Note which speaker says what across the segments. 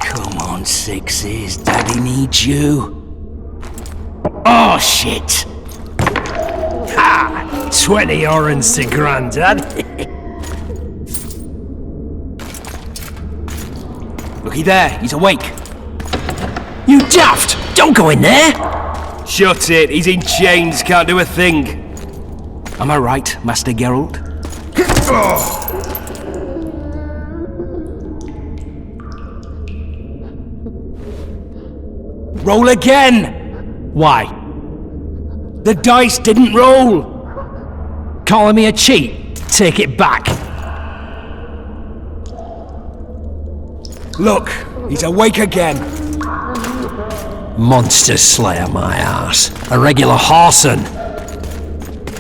Speaker 1: Come on, sixes. Daddy needs you. Oh, shit! Ha! 20 orange to Grandad. Looky there, he's awake. You daft! Don't go in there! Shut it, he's in chains, can't do a thing. Am I right, Master Gerald? Roll again! Why? The dice didn't roll! Calling me a cheat? Take it back. Look, he's awake again. Monster slayer, my ass. A regular horson.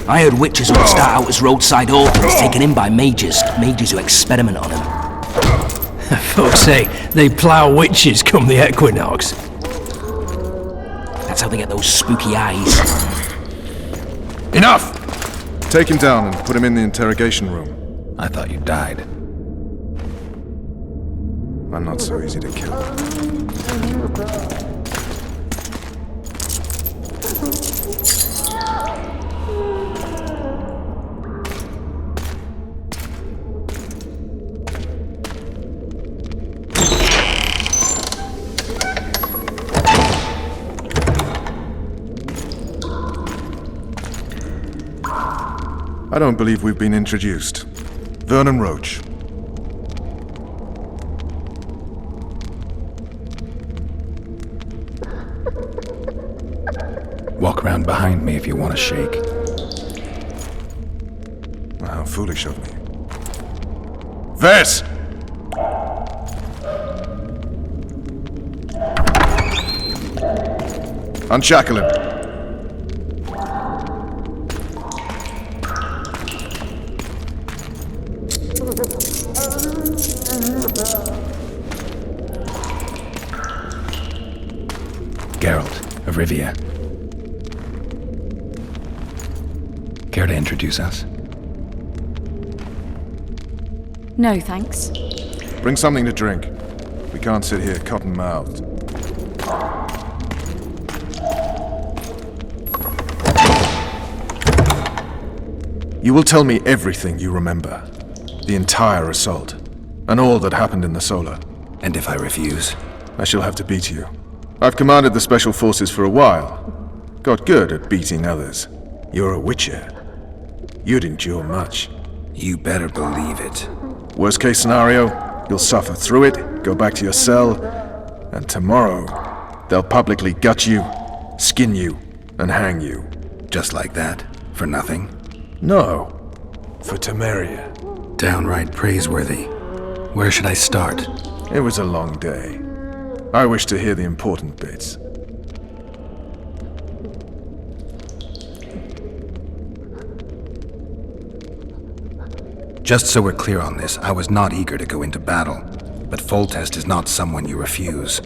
Speaker 1: I heard witches would start out as roadside orphans taken in by mages who experiment on them. Folks say they plough witches come the equinox. That's how they get those spooky eyes.
Speaker 2: Enough! Take him down and put him in the interrogation room.
Speaker 3: I thought you died.
Speaker 2: I'm not so easy to kill. I don't believe we've been introduced. Vernon Roach.
Speaker 3: Walk around behind me if you want to shake.
Speaker 2: How foolish of me. Vess! Unshackle him.
Speaker 3: Gerald of Rivia. Care to introduce us?
Speaker 4: No, thanks.
Speaker 2: Bring something to drink. We can't sit here cotton-mouthed. You will tell me everything you remember. The entire assault. And all that happened in the Solar.
Speaker 3: And if I refuse?
Speaker 2: I shall have to beat you. I've commanded the Special Forces for a while. Got good at beating others. You're a witcher. You'd endure much.
Speaker 3: You better believe it.
Speaker 2: Worst case scenario, you'll suffer through it, go back to your cell, and tomorrow, they'll publicly gut you, skin you, and hang you.
Speaker 3: Just like that? For nothing?
Speaker 2: No. For Temeria.
Speaker 3: Downright praiseworthy. Where should I start?
Speaker 2: It was a long day. I wish to hear the important bits.
Speaker 3: Just so we're clear on this, I was not eager to go into battle, but Foltest is not someone you refuse.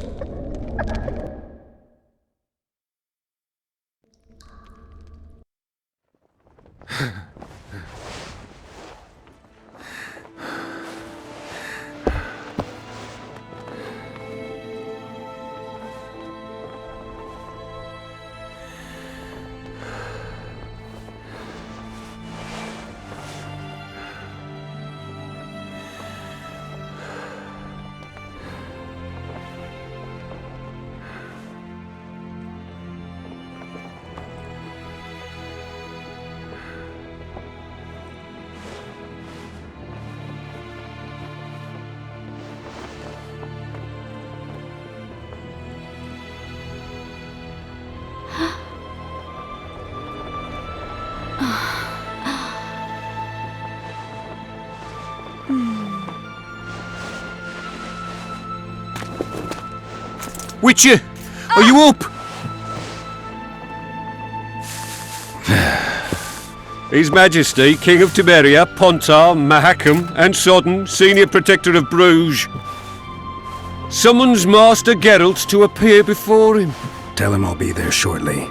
Speaker 5: Witcher, are you up? His Majesty, King of Temeria, Pontar, Mahakam, and Sodden, Senior Protector of Bruges, summons Master Gerald to appear before him.
Speaker 3: Tell him I'll be there shortly.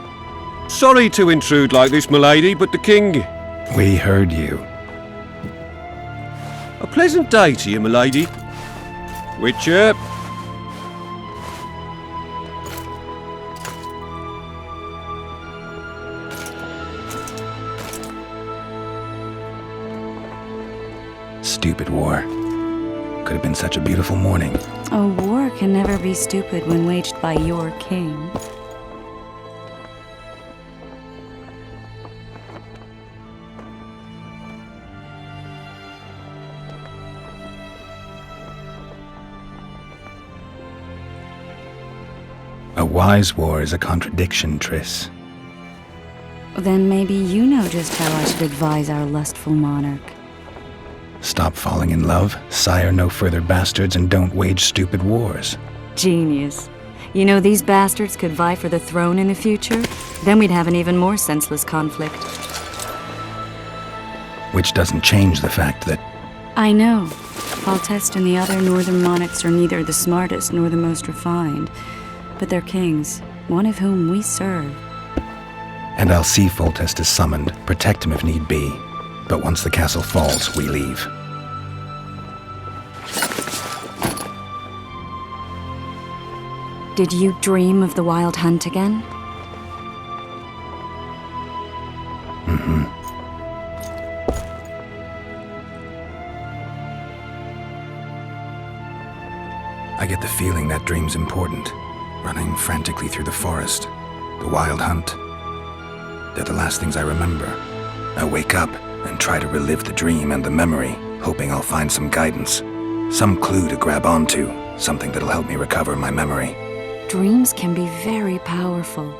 Speaker 5: Sorry to intrude like this, milady, but the king...
Speaker 3: We heard you.
Speaker 5: A pleasant day to you, milady. Witcher.
Speaker 3: Stupid war. Could have been such a beautiful morning.
Speaker 4: A war can never be stupid when waged by your king.
Speaker 3: A wise war is a contradiction, Triss.
Speaker 4: Then maybe you know just how I should advise our lustful monarch.
Speaker 3: Stop falling in love, sire no further bastards, and don't wage stupid wars.
Speaker 4: Genius. You know, these bastards could vie for the throne in the future? Then we'd have an even more senseless conflict.
Speaker 3: Which doesn't change the fact that
Speaker 4: I know. Foltest and the other northern monarchs are neither the smartest nor the most refined, but they're kings, one of whom we serve.
Speaker 3: And I'll see Foltest is summoned, protect him if need be. But once the castle falls, we leave.
Speaker 4: Did you dream of the wild hunt again?
Speaker 3: Mm-hmm. I get the feeling that dream's important. Running frantically through the forest. The wild hunt. They're the last things I remember. I wake up and try to relive the dream and the memory, hoping I'll find some guidance. Some clue to grab onto, something that'll help me recover my memory.
Speaker 4: Dreams can be very powerful.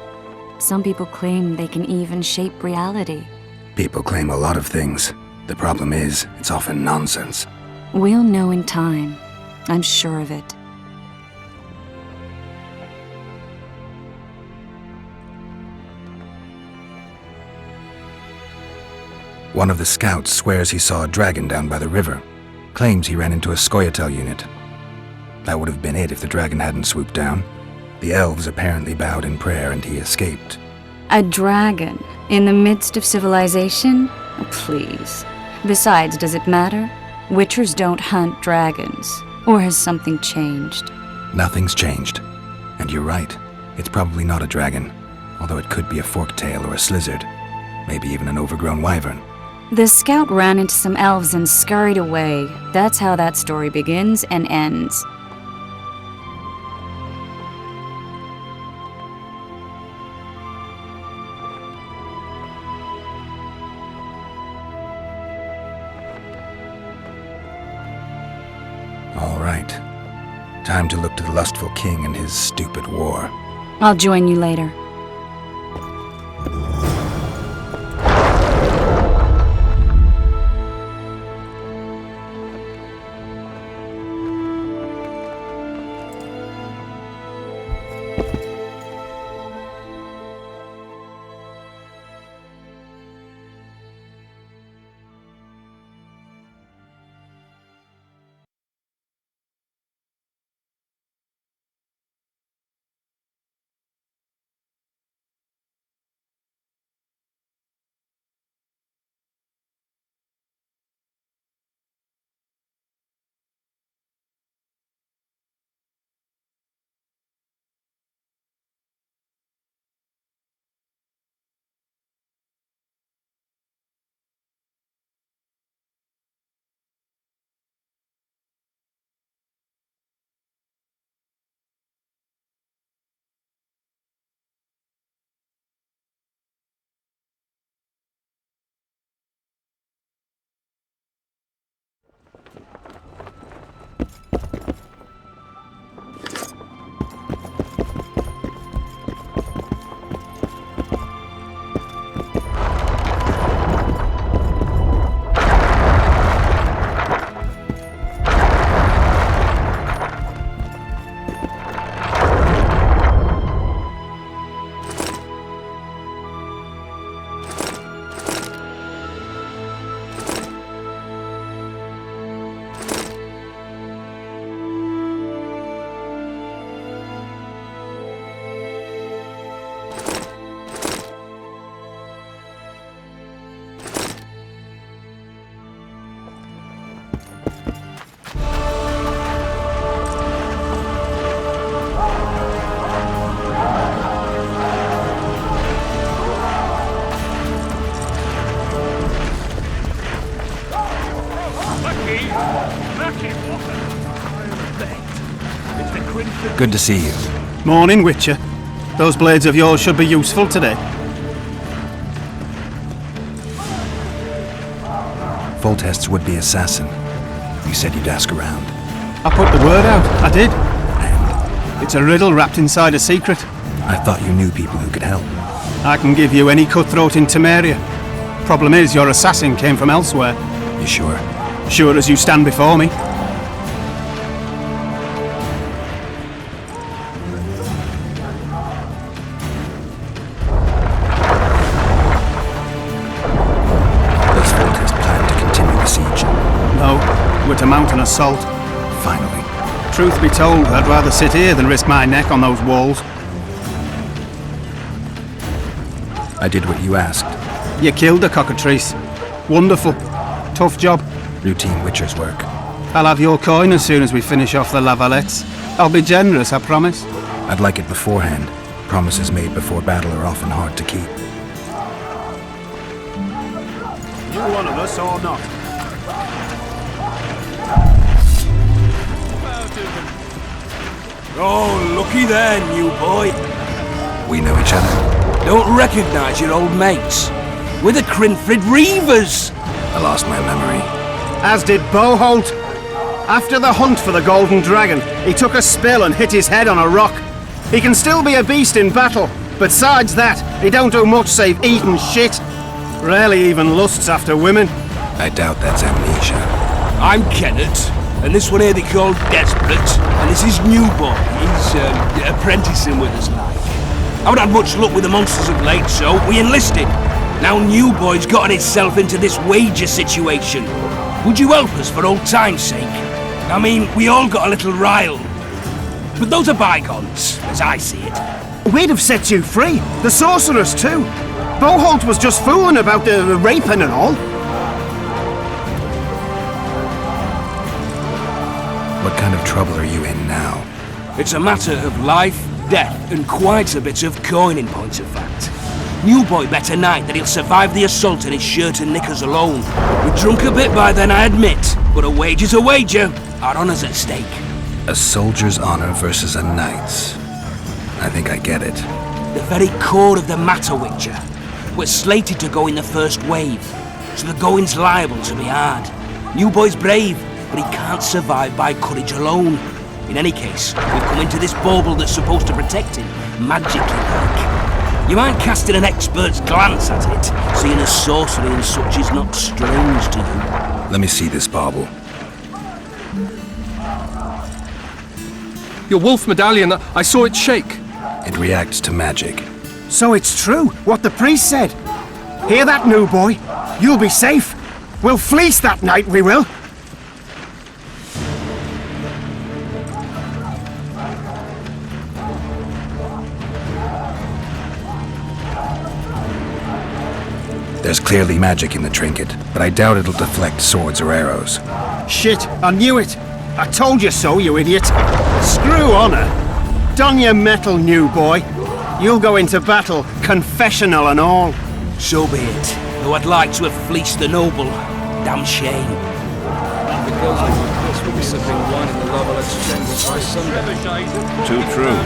Speaker 4: Some people claim they can even shape reality.
Speaker 3: People claim a lot of things. The problem is, it's often nonsense.
Speaker 4: We'll know in time. I'm sure of it.
Speaker 3: One of the scouts swears he saw a dragon down by the river. Claims he ran into a Scoia'tael unit. That would have been it if the dragon hadn't swooped down. The elves apparently bowed in prayer and he escaped.
Speaker 4: A dragon in the midst of civilization? Oh, please. Besides, does it matter? Witchers don't hunt dragons. Or has something changed?
Speaker 3: Nothing's changed. And you're right. It's probably not a dragon. Although it could be a forktail or a slizzard. Maybe even an overgrown wyvern.
Speaker 4: The scout ran into some elves and scurried away. That's how that story begins and ends.
Speaker 3: All right. Time to look to the lustful king and his stupid war.
Speaker 4: I'll join you later.
Speaker 3: Good to see you.
Speaker 6: Morning, Witcher. Those blades of yours should be useful today.
Speaker 3: Foltest's would-be assassin. You said you'd ask around.
Speaker 6: I put the word out. I did. And it's a riddle wrapped inside a secret.
Speaker 3: I thought you knew people who could help.
Speaker 6: I can give you any cutthroat in Temeria. Problem is, your assassin came from elsewhere.
Speaker 3: You sure?
Speaker 6: Sure as you stand before me.
Speaker 3: Does Foltest plan to continue the siege?
Speaker 6: No, we're to mount an assault.
Speaker 3: Finally.
Speaker 6: Truth be told, I'd rather sit here than risk my neck on those walls.
Speaker 3: I did what you asked.
Speaker 6: You killed a cockatrice. Wonderful. Tough job.
Speaker 3: Routine Witcher's work.
Speaker 6: I'll have your coin as soon as we finish off the lavalettes. I'll be generous, I promise.
Speaker 3: I'd like it beforehand. Promises made before battle are often hard to keep.
Speaker 6: You one of us or not?
Speaker 1: Oh, looky there, new boy.
Speaker 3: We know each other.
Speaker 1: Don't recognise your old mates. We're the Crinfrid Reavers.
Speaker 3: I lost my memory.
Speaker 6: As did Boholt. After the hunt for the Golden Dragon, he took a spill and hit his head on a rock. He can still be a beast in battle. Besides that, he don't do much save eat and shit. Rarely even lusts after women.
Speaker 3: I doubt that's amnesia.
Speaker 1: I'm Kenneth, and this one here they call Desperate, and this is New Boy. He's apprenticing with us, like. I haven't had much luck with the monsters of late, so we enlisted. Now New Boy's gotten himself into this wager situation. Would you help us for old time's sake? I mean, we all got a little rile. But those are bygones, as I see it.
Speaker 6: We'd have set you free. The sorceress too. Boholt was just fooling about the raping and all.
Speaker 3: What kind of trouble are you in now?
Speaker 1: It's a matter of life, death, and quite a bit of coin in point of fact. New Boy bet tonight that he'll survive the assault in his shirt and knickers alone. We're drunk a bit by then, I admit, but a wager's a wager. Our honour's at stake.
Speaker 3: A soldier's honor versus a knight's. I think I get it.
Speaker 1: The very core of the matter, Witcher. We're slated to go in the first wave, so the going's liable to be hard. New Boy's brave, but he can't survive by courage alone. In any case, we've come into this bauble that's supposed to protect him, magically like. You mind casting an expert's glance at it, seeing as sorcery and such is not strange to you?
Speaker 3: Let me see this bauble.
Speaker 7: Your wolf medallion, I saw it shake.
Speaker 3: It reacts to magic.
Speaker 6: So it's true, what the priest said. Hear that, New Boy? You'll be safe. We'll fleece that night, we will.
Speaker 3: There's clearly magic in the trinket, but I doubt it'll deflect swords or arrows.
Speaker 6: Shit, I knew it. I told you so, you idiot. Screw honor. Don your metal, New Boy. You'll go into battle, confessional and all.
Speaker 1: So be it. Though I'd like to have fleeced the noble. Damn shame.
Speaker 8: Too true.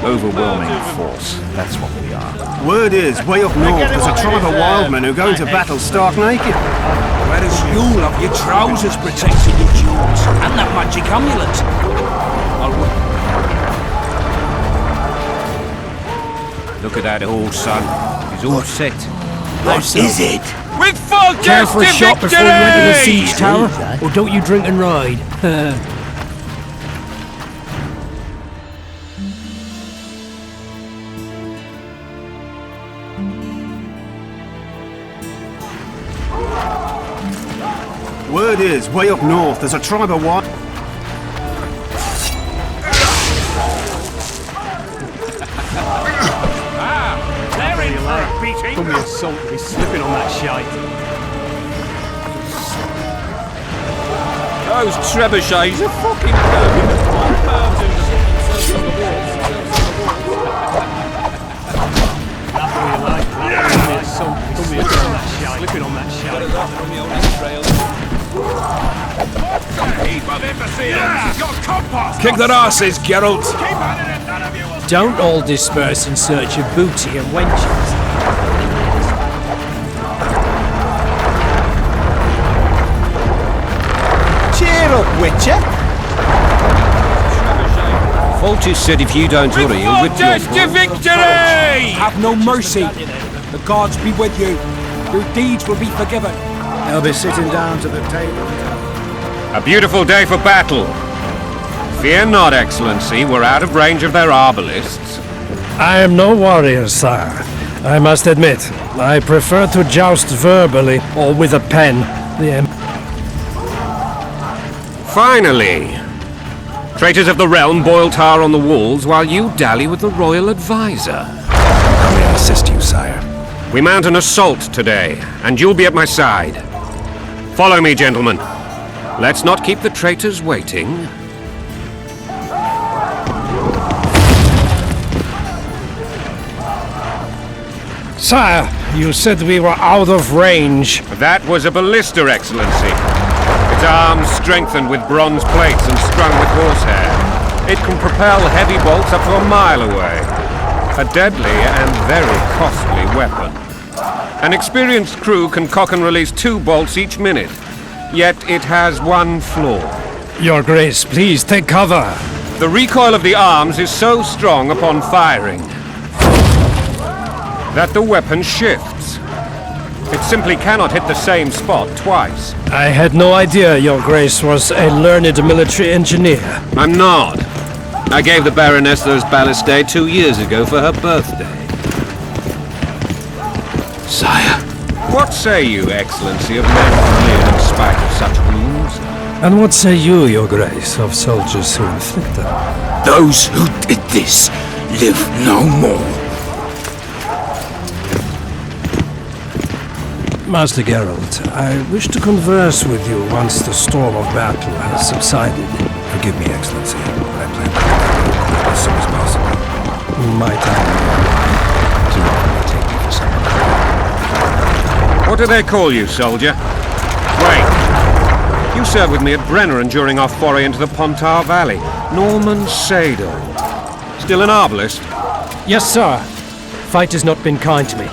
Speaker 8: Overwhelming force. That's what we are.
Speaker 6: Word is, way up north, there's a tribe of wild men who go into battle stark naked.
Speaker 1: Whereas you'll have your trousers protecting your jewels and that magic amulet.
Speaker 8: Look at that old son. He's all set.
Speaker 1: What is it?
Speaker 5: With full
Speaker 9: Care for a shot before you enter the siege tower? Or don't you drink and ride?
Speaker 6: Word is, way up north, there's a tribe of wild... Come your salt to be slipping on that shite.
Speaker 5: Those trebuchets are fucking perfect.
Speaker 8: Slipping on that
Speaker 9: Kick their asses, Gerald. Don't all disperse in search of booty and wenches.
Speaker 6: Cheer up, Witcher.
Speaker 5: Fulcher said if you don't hurry, he'll rip your...
Speaker 8: to victory!
Speaker 9: Have no mercy. The gods be with you. Your deeds will be forgiven.
Speaker 6: They'll be sitting down to the table.
Speaker 5: A beautiful day for battle. Fear not, Excellency, we're out of range of their arbalists.
Speaker 10: I am no warrior, sire. I must admit, I prefer to joust verbally or with a pen.
Speaker 5: Finally! Traitors of the realm boil tar on the walls while you dally with the royal advisor.
Speaker 3: How may I assist you, sire?
Speaker 5: We mount an assault today, and you'll be at my side. Follow me, gentlemen. Let's not keep the traitors waiting.
Speaker 10: Sire, you said we were out of range.
Speaker 5: That was a ballista, Excellency. Its arms strengthened with bronze plates and strung with horsehair. It can propel heavy bolts up to a mile away. A deadly and very costly weapon. An experienced crew can cock and release 2 bolts each minute. Yet it has one flaw.
Speaker 10: Your Grace, please take cover.
Speaker 5: The recoil of the arms is so strong upon firing that the weapon shifts. It simply cannot hit the same spot twice.
Speaker 10: I had no idea Your Grace was a learned military engineer.
Speaker 5: I'm not. I gave the Baroness those ballistae 2 years ago for her birthday.
Speaker 3: Sire.
Speaker 5: What say you, Excellency, of men who live in spite of such wounds?
Speaker 10: And what say you, Your Grace, of soldiers who inflict them?
Speaker 3: Those who did this live no more.
Speaker 10: Master Gerald, I wish to converse with you once the storm of battle has subsided.
Speaker 3: Forgive me, Excellency, but I plan to leave as soon as possible.
Speaker 10: Might I?
Speaker 3: Do not take me for someone.
Speaker 5: What do they call you, soldier? Wait. You served with me at Brenneran during our foray into the Pontar Valley. Norman Sador. Still an arbalist?
Speaker 10: Yes, sir. Fate has not been kind to me.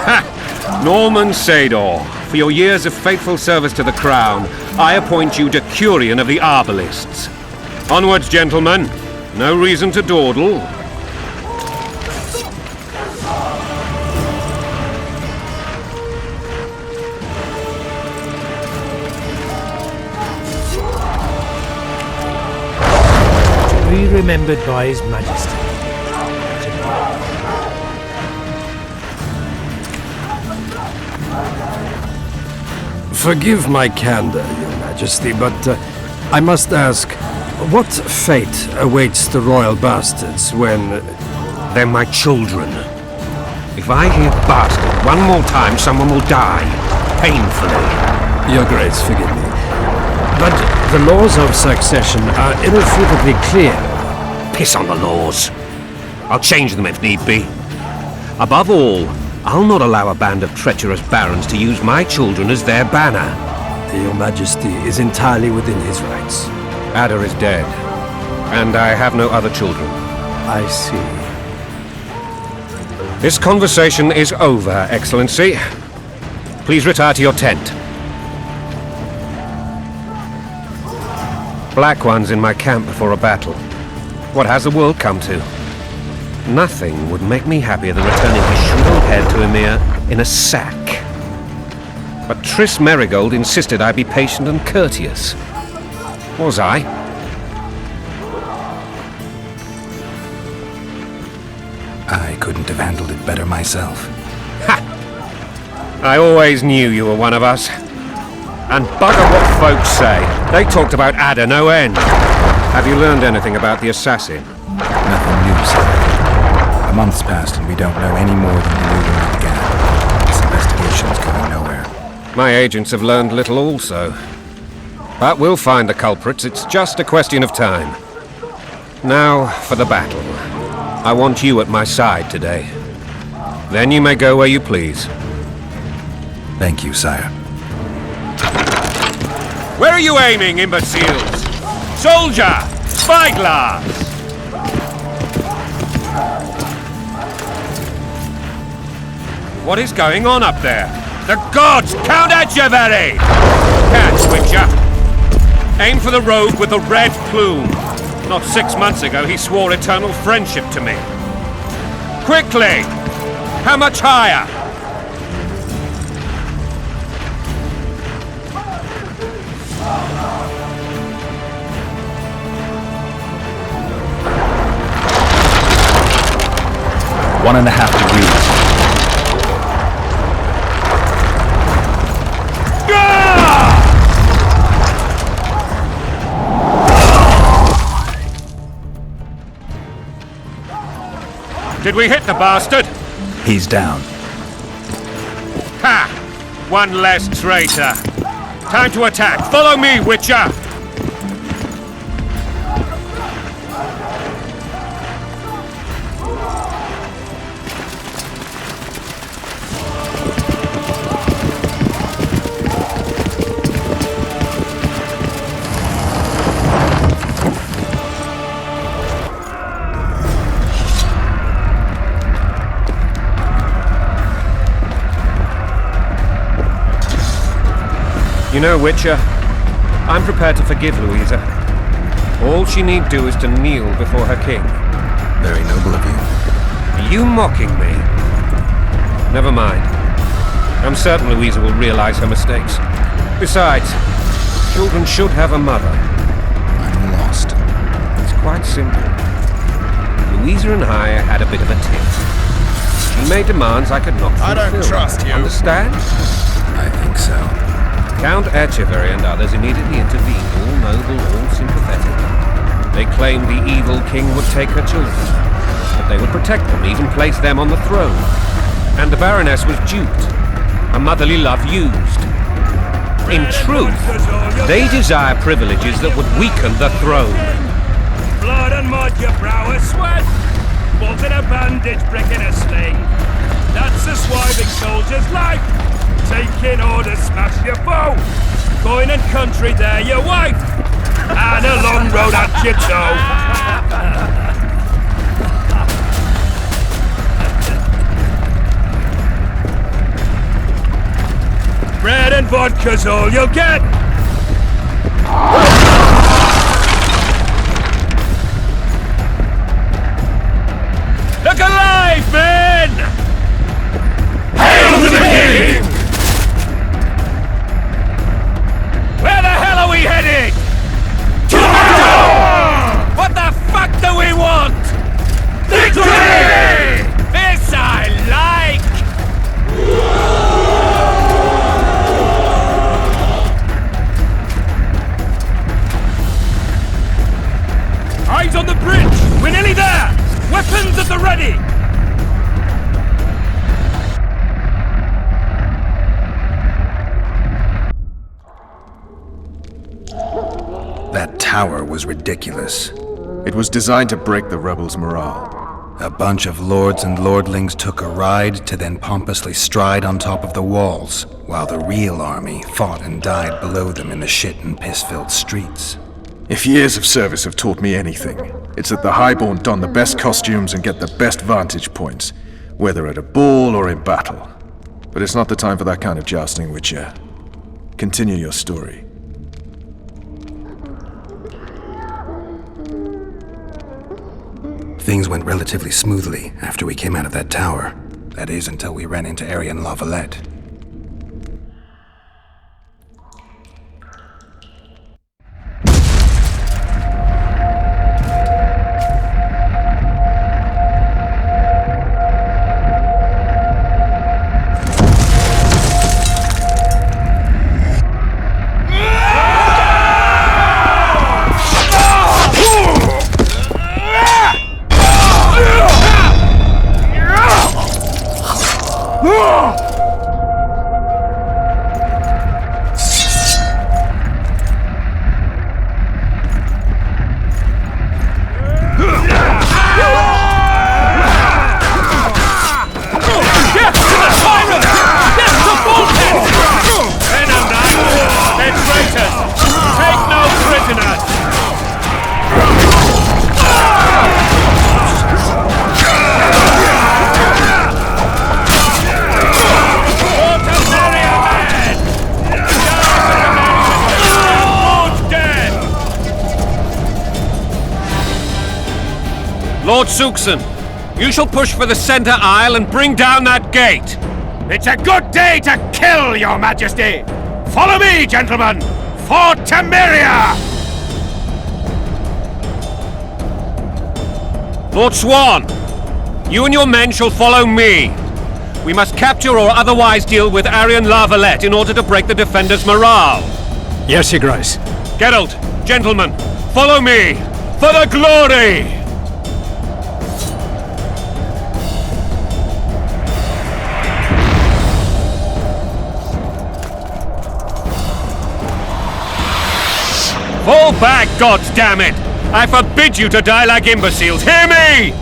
Speaker 5: Ha! Norman Sador, for your years of faithful service to the crown, I appoint you Decurion of the Arbalists. Onwards, gentlemen. No reason to dawdle.
Speaker 9: To be remembered by His Majesty.
Speaker 10: Forgive my candor, Your Majesty, but I must ask, what fate awaits the royal bastards when...
Speaker 5: They're my children. If I hear bastard one more time, someone will die. Painfully.
Speaker 10: Your Grace, forgive me. But the laws of succession are irrefutably clear.
Speaker 5: Piss on the laws. I'll change them if need be. Above all, I'll not allow a band of treacherous barons to use my children as their banner.
Speaker 10: Your Majesty is entirely within his rights.
Speaker 5: Ada is dead, and I have no other children.
Speaker 10: I see.
Speaker 5: This conversation is over, Excellency. Please retire to your tent. Black ones in my camp before a battle. What has the world come to? Nothing would make me happier than returning his shriveled head to Emir in a sack. But Triss Merigold insisted I be patient and courteous. Was I?
Speaker 3: I couldn't have handled it better myself.
Speaker 5: Ha! I always knew you were one of us. And bugger what folks say. They talked about Ada no end. Have you learned anything about the assassin?
Speaker 3: Nothing new, sir. A month's passed and we don't know any more than we knew when we began. This investigation's going nowhere.
Speaker 5: My agents have learned little also. But we'll find the culprits. It's just a question of time. Now, for the battle. I want you at my side today. Then you may go where you please.
Speaker 3: Thank you, sire.
Speaker 5: Where are you aiming, imbeciles? Soldier! Spyglass! What is going on up there? The gods count at you, very! Catch, Witcher! Aim for the rogue with the red plume. Not 6 months ago, he swore eternal friendship to me. Quickly! How much higher?
Speaker 8: One and a half degrees.
Speaker 5: Did we hit the bastard?
Speaker 8: He's down.
Speaker 5: Ha! One less traitor. Time to attack. Follow me, Witcher! You know, Witcher, I'm prepared to forgive Louisa. All she need do is to kneel before her king.
Speaker 3: Very noble of you.
Speaker 5: Are you mocking me? Never mind. I'm certain Louisa will realize her mistakes. Besides, children should have a mother.
Speaker 3: I'm lost.
Speaker 5: It's quite simple. Louisa and I had a bit of a tiff. She made demands I could not fulfill.
Speaker 2: I don't trust you.
Speaker 5: Understand?
Speaker 3: I think so.
Speaker 5: Count Echeverry and others immediately intervened, all noble, all sympathetic. They claimed the evil king would take her children, but they would protect them, even place them on the throne. And the Baroness was duped, her motherly love used. In truth, they desire privileges that would weaken the throne.
Speaker 11: Blood and mud, your brow is sweat. Bolt in a bandage, brick in a sling. That's a swiving soldier's life. Taking orders, smash your foe. Going and country, there your wife. And a long road at your toe. Bread and vodka's all you'll get. Look alive, men! Hail to the king! Where the hell are we headed? To battle! What the fuck do we want? Victory! This I like! Eyes on the bridge! We're nearly there! Weapons at the ready!
Speaker 3: That tower was ridiculous.
Speaker 2: It was designed to break the rebels' morale.
Speaker 3: A bunch of lords and lordlings took a ride to then pompously stride on top of the walls, while the real army fought and died below them in the shit and piss-filled streets.
Speaker 2: If years of service have taught me anything, it's that the highborn don the best costumes and get the best vantage points, whether at a ball or in battle. But it's not the time for that kind of jousting, Witcher. Continue your story.
Speaker 3: Things went relatively smoothly after we came out of that tower. That is, until we ran into Arian Lavalette.
Speaker 5: Lord Suxon, you shall push for the center aisle and bring down that gate.
Speaker 11: It's a good day to kill, your majesty! Follow me, gentlemen! For Temeria!
Speaker 5: Lord Swan, you and your men shall follow me. We must capture or otherwise deal with Arian La Valette in order to break the defenders' morale.
Speaker 9: Yes, Your Grace.
Speaker 5: Gerald, gentlemen, follow me! For the glory! Fall back, goddammit! I forbid you to die like imbeciles. Hear me!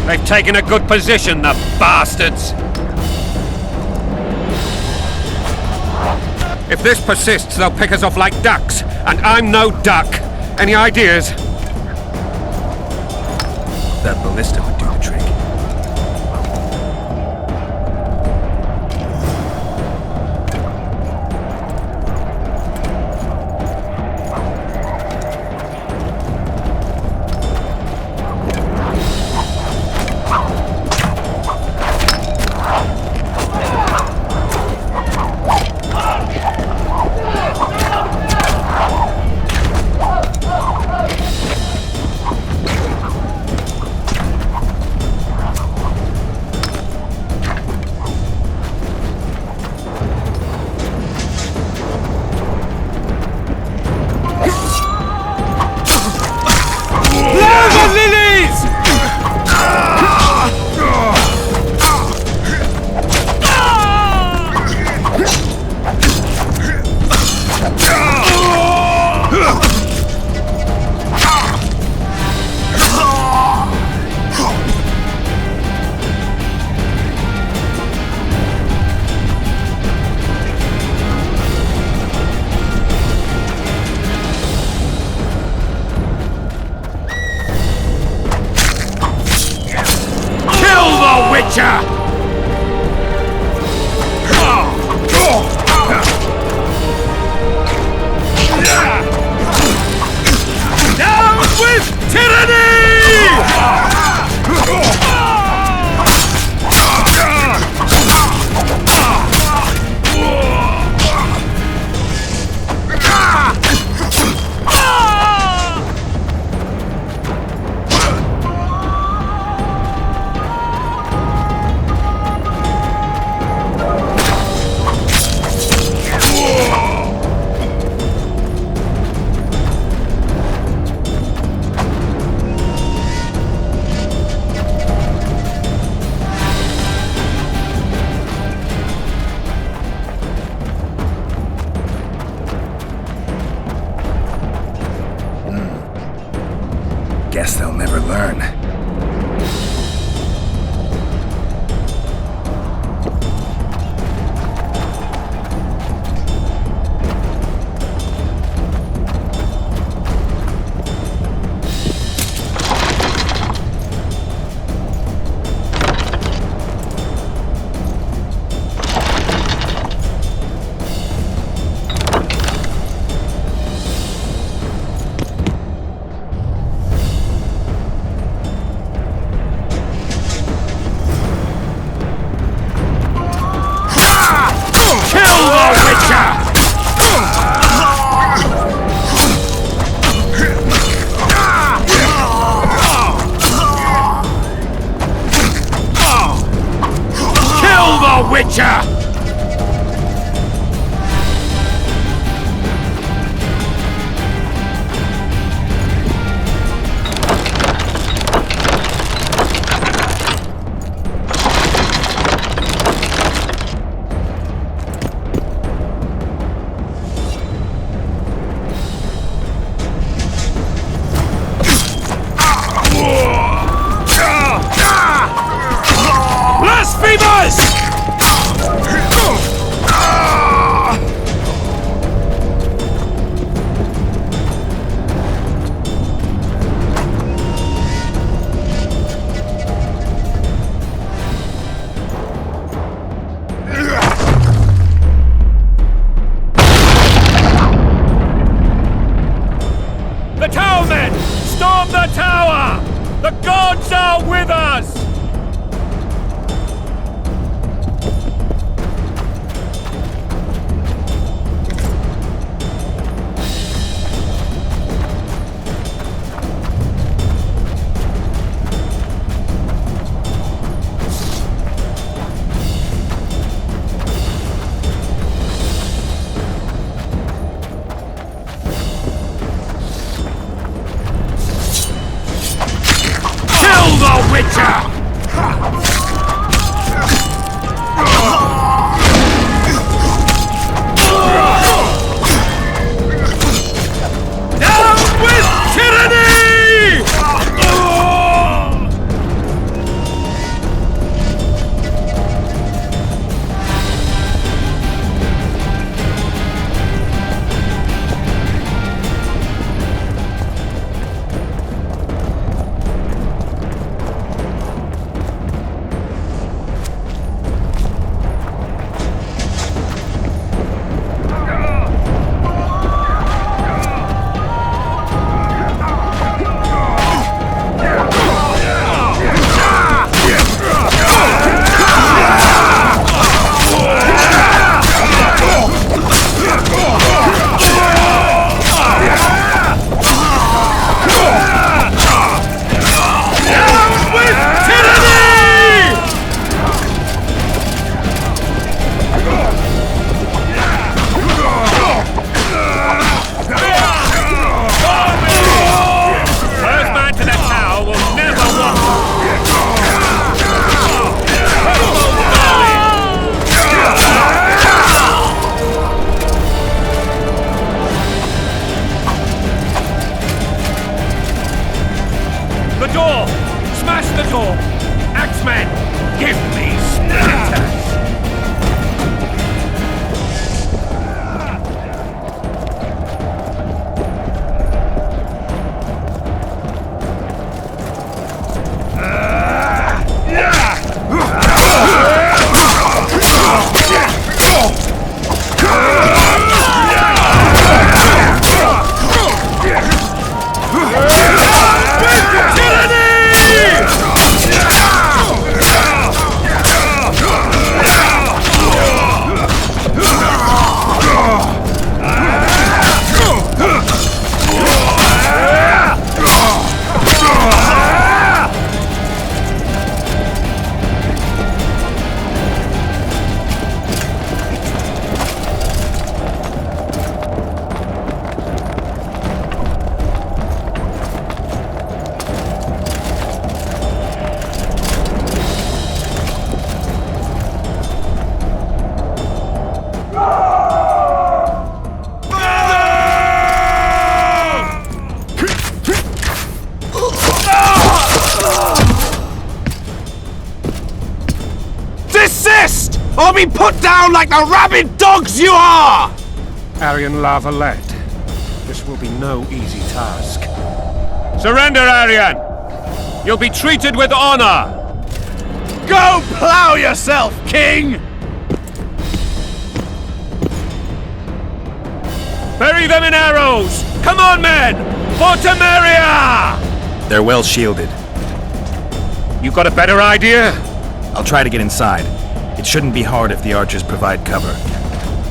Speaker 5: They've taken a good position, the bastards! If this persists, they'll pick us off like ducks, and I'm no duck. Any ideas?
Speaker 3: That ballista would do the trick.
Speaker 11: Down with tyranny!
Speaker 3: Guess they'll never learn.
Speaker 6: or be put down like the rabid dogs you are!
Speaker 5: Aryan Lavalette, this will be no easy task. Surrender, Aryan! You'll be treated with honor!
Speaker 6: Go plough yourself, king!
Speaker 5: Bury them in arrows! Come on, men! For Temeria!
Speaker 3: They're well shielded.
Speaker 5: You got a better idea?
Speaker 3: I'll try to get inside. It shouldn't be hard if the archers provide cover.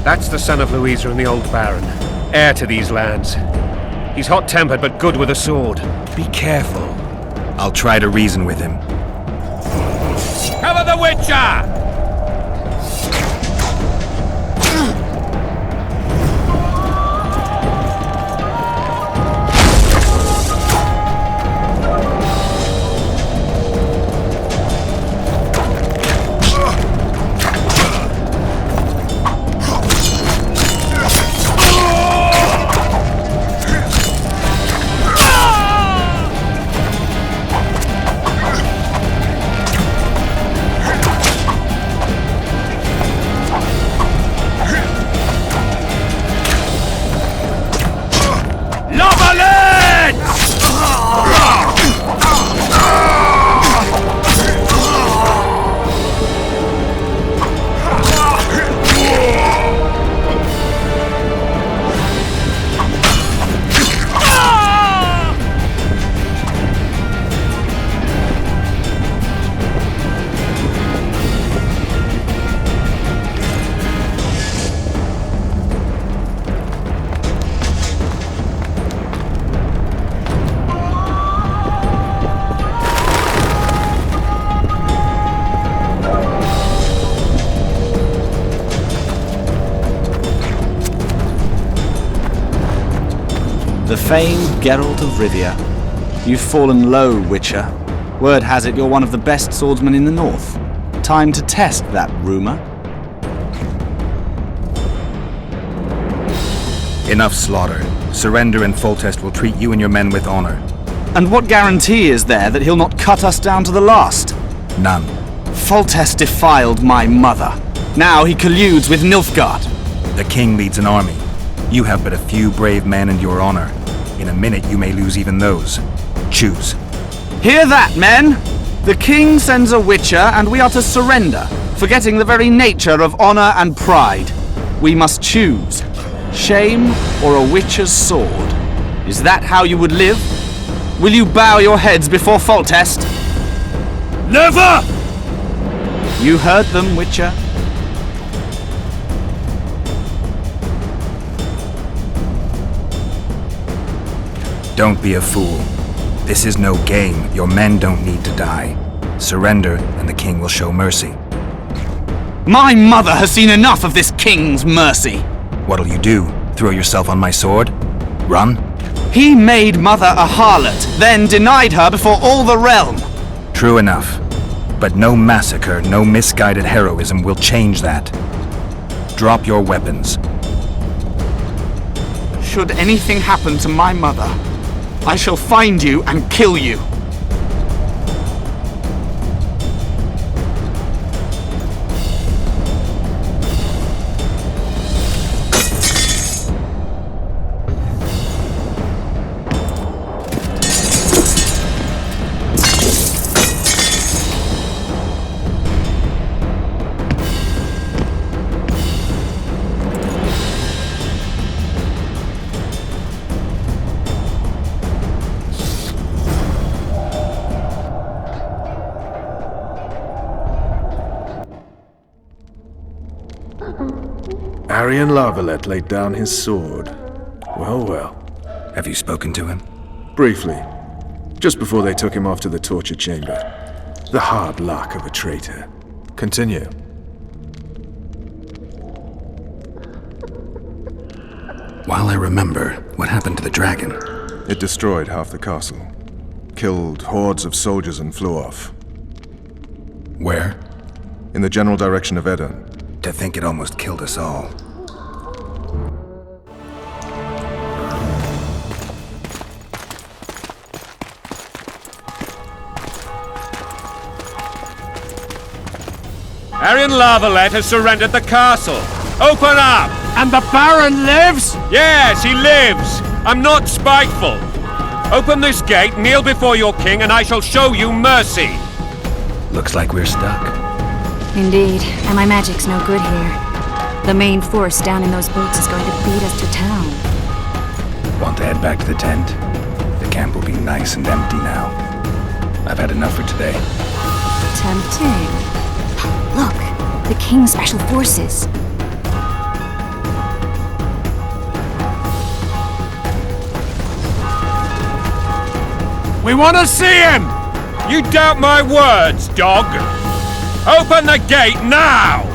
Speaker 5: That's the son of Louisa and the old Baron, heir to these lands. He's hot-tempered but good with a sword. Be careful.
Speaker 3: I'll try to reason with him.
Speaker 5: Cover the Witcher!
Speaker 12: The famed Gerald of Rivia. You've fallen low, Witcher. Word has it you're one of the best swordsmen in the north. Time to test that rumor.
Speaker 3: Enough slaughter. Surrender and Foltest will treat you and your men with honor.
Speaker 12: And what guarantee is there that he'll not cut us down to the last?
Speaker 3: None.
Speaker 12: Foltest defiled my mother. Now he colludes with Nilfgaard.
Speaker 3: The king leads an army. You have but a few brave men and your honor. In a minute you may lose even those. Choose.
Speaker 12: Hear that, men! The king sends a Witcher and we are to surrender, forgetting the very nature of honor and pride. We must choose. Shame or a Witcher's sword? Is that how you would live? Will you bow your heads before Foltest?
Speaker 11: Never!
Speaker 12: You heard them, Witcher.
Speaker 3: Don't be a fool. This is no game. Your men don't need to die. Surrender, and the king will show mercy.
Speaker 12: My mother has seen enough of this king's mercy.
Speaker 3: What'll you do? Throw yourself on my sword? Run?
Speaker 12: He made mother a harlot, then denied her before all the realm.
Speaker 3: True enough. But no massacre, no misguided heroism will change that. Drop your weapons.
Speaker 12: Should anything happen to my mother, I shall find you and kill you.
Speaker 2: Aryan Lavalette laid down his sword. Well, well.
Speaker 3: Have you spoken to him?
Speaker 2: Briefly. Just before they took him off to the torture chamber. The hard luck of a traitor. Continue.
Speaker 3: While I remember, what happened to the dragon?
Speaker 2: It destroyed half the castle. Killed hordes of soldiers and flew off.
Speaker 3: Where?
Speaker 2: In the general direction of Edon.
Speaker 3: To think it almost killed us all.
Speaker 5: Arian Lavalette has surrendered the castle. Open up!
Speaker 9: And the Baron lives?
Speaker 5: Yes, he lives. I'm not spiteful. Open this gate, kneel before your king, and I shall show you mercy.
Speaker 3: Looks like we're stuck.
Speaker 4: Indeed, and my magic's no good here. The main force down in those boats is going to beat us to town.
Speaker 3: Want to head back to the tent? The camp will be nice and empty now. I've had enough for today.
Speaker 4: Tempting. Look, the King's Special Forces.
Speaker 9: We want to see him!
Speaker 5: You doubt my words, dog? Open the gate now!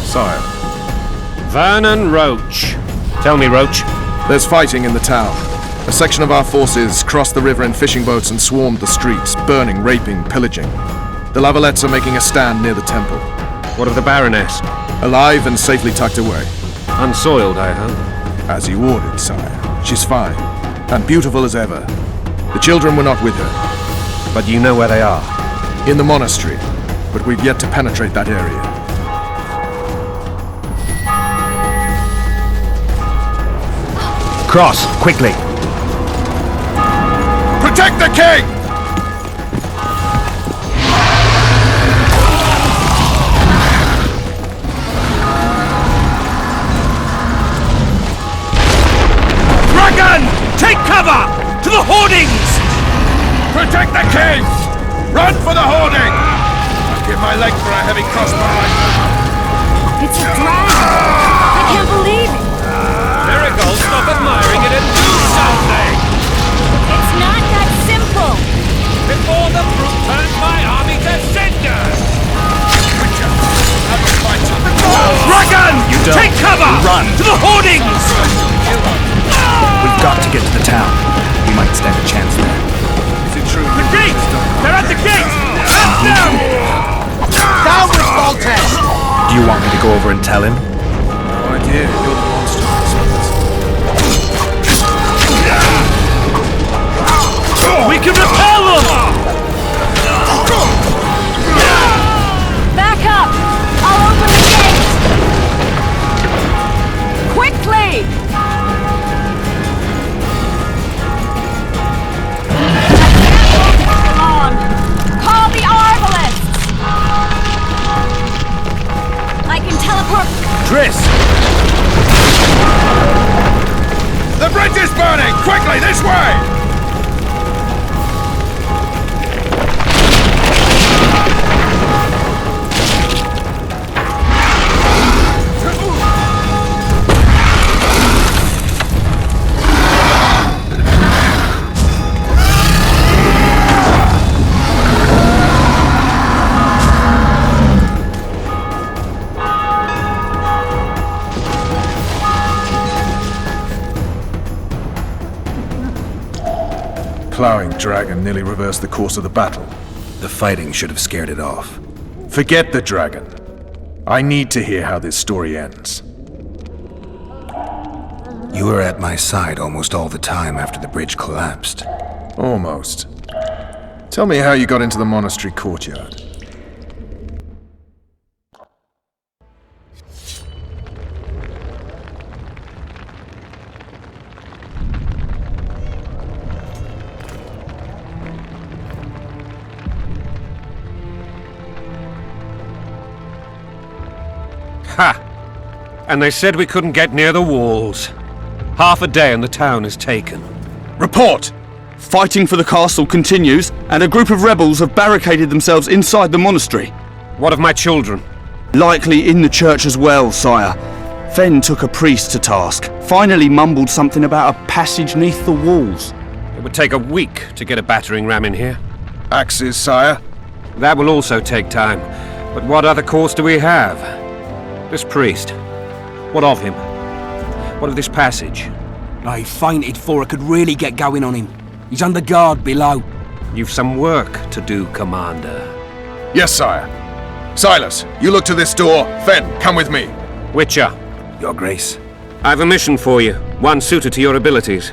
Speaker 2: Sire,
Speaker 5: Vernon Roach. Tell me, Roach.
Speaker 2: there's fighting in the town. A section of our forces crossed the river in fishing boats and swarmed the streets, burning, raping, pillaging. The Lavalettes are making a stand near the temple.
Speaker 5: What of the Baroness?
Speaker 2: Alive and safely tucked away.
Speaker 5: Unsoiled, I hope.
Speaker 2: As you ordered, sire. She's fine, and beautiful as ever. The children were not with her.
Speaker 5: But you know where they are?
Speaker 2: In the monastery, but we've yet to penetrate that area.
Speaker 8: Cross, quickly.
Speaker 2: Protect the king!
Speaker 11: Dragon! Take cover! To the hoardings!
Speaker 2: Protect the king! Run for the hoarding! I'll give my leg for a heavy crossbow.
Speaker 4: It's a dragon! I can't believe it!
Speaker 5: Miracle, stop admiring it and do something!
Speaker 4: It's not that simple!
Speaker 5: Before the brute turns my army to cinders!
Speaker 11: Dragon!
Speaker 8: don't.
Speaker 11: Take cover!
Speaker 8: Run.
Speaker 11: To the hoardings!
Speaker 8: We've got to get to the town. We might stand a chance there.
Speaker 2: Is it true?
Speaker 11: The gates! They're at the gates! At them!
Speaker 6: Down with Voltaire!
Speaker 8: Do you want me to go over and tell him?
Speaker 2: No idea. You're the monster.
Speaker 11: We can repel them!
Speaker 4: Back up! I'll open the gate! Quickly! Come on! Call the Arbalists! I can teleport...
Speaker 8: Triss!
Speaker 2: The bridge is burning! Quickly, this way! Plowing dragon nearly reversed the course of the battle.
Speaker 3: The fighting should have scared it off.
Speaker 2: Forget the dragon. I need to hear how this story ends.
Speaker 3: You were at my side almost all the time after the bridge collapsed.
Speaker 2: Almost. Tell me how you got into the monastery courtyard.
Speaker 5: Ha! And they said we couldn't get near the walls. Half a day and the town is taken.
Speaker 2: Report!
Speaker 12: Fighting for the castle continues, and a group of rebels have barricaded themselves inside the monastery.
Speaker 5: What of my children?
Speaker 12: Likely in the church as well, sire. Fen took a priest to task, finally mumbled something about a passage neath the walls.
Speaker 5: It would take a week to get a battering ram in here.
Speaker 2: Axes, sire.
Speaker 5: That will also take time. But what other course do we have? This priest. What of him? What of this passage?
Speaker 1: I fainted before I could really get going on him. He's under guard below.
Speaker 5: You've some work to do, Commander.
Speaker 2: Yes, sire. Silas, you look to this door. Fen, come with me.
Speaker 5: Witcher.
Speaker 3: Your Grace.
Speaker 5: I've a mission for you, one suited to your abilities.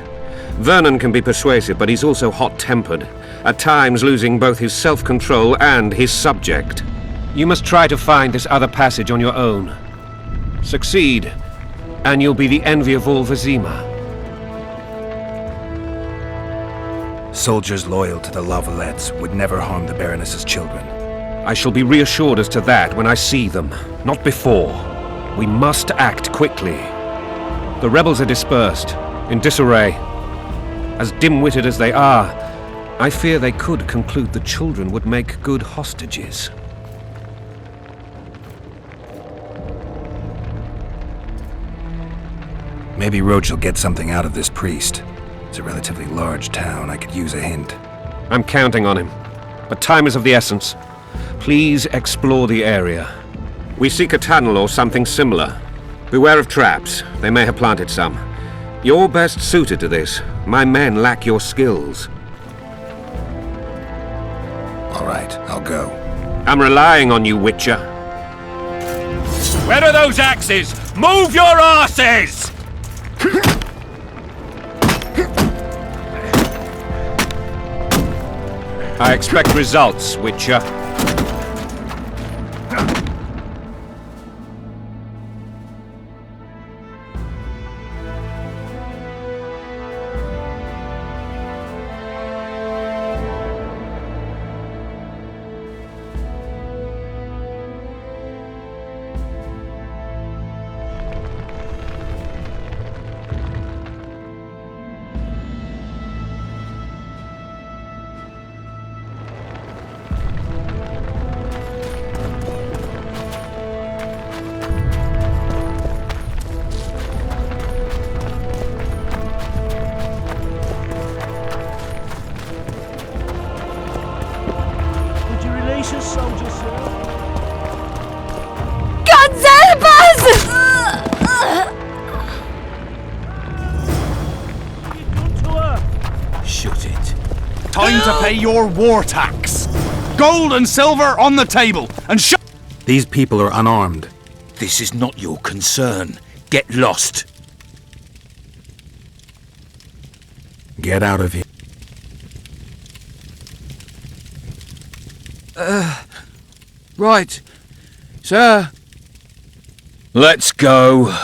Speaker 5: Vernon can be persuasive, but he's also hot-tempered, at times losing both his self-control and his subject. You must try to find this other passage on your own. Succeed, and you'll be the envy of all Vizima.
Speaker 3: Soldiers loyal to the Lavalettes would never harm the Baroness's children.
Speaker 5: I shall be reassured as to that when I see them, not before. We must act quickly. The rebels are dispersed, in disarray. As dim-witted as they are, I fear they could conclude the children would make good hostages.
Speaker 3: Maybe Roach will get something out of this priest. It's a relatively large town. I could use a hint.
Speaker 5: I'm counting on him, but time is of the essence. Please explore the area. We seek a tunnel or something similar. Beware of traps. They may have planted some. You're best suited to this. My men lack your skills.
Speaker 3: All right, I'll go.
Speaker 5: I'm relying on you, Witcher.
Speaker 11: Where are those axes? Move your asses!
Speaker 5: I expect results, Witcher.
Speaker 12: Time to pay your war tax. Gold and silver on the table, and
Speaker 3: These people are unarmed.
Speaker 8: This is not your concern. Get lost.
Speaker 3: Get out of here.
Speaker 8: Right, sir. Let's go.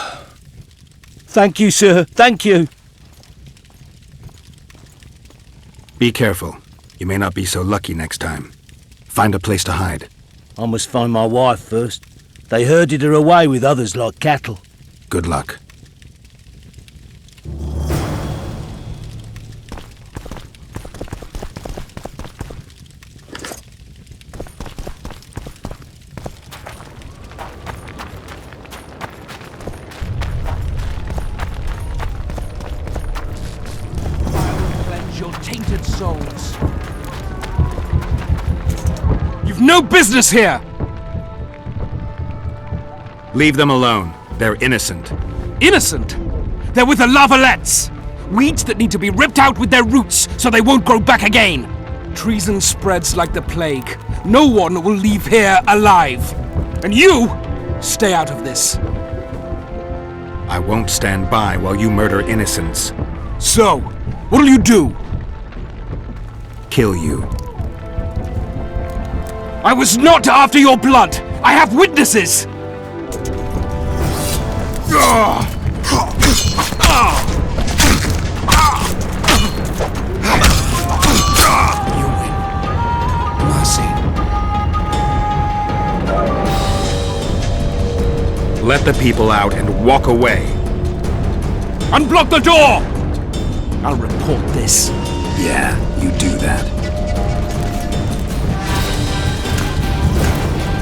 Speaker 9: Thank you, sir. Thank you.
Speaker 3: Be careful. You may not be so lucky next time. Find a place to hide.
Speaker 9: I must find my wife first. They herded her away with others like cattle.
Speaker 3: Good luck.
Speaker 1: You've no business here!
Speaker 3: Leave them alone. They're innocent.
Speaker 1: Innocent? They're with the Lavalettes! Weeds that need to be ripped out with their roots so they won't grow back again! Treason spreads like the plague. No one will leave here alive. And you, stay out of this.
Speaker 3: I won't stand by while you murder innocents.
Speaker 1: So, what'll you do?
Speaker 3: Kill you.
Speaker 1: I was not after your blood! I have witnesses! You win. Mercy.
Speaker 3: Let the people out and walk away.
Speaker 1: Unblock the door! I'll report this.
Speaker 3: Yeah, you do that.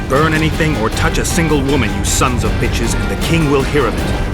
Speaker 3: Burn anything or touch a single woman, you sons of bitches, and the king will hear of it.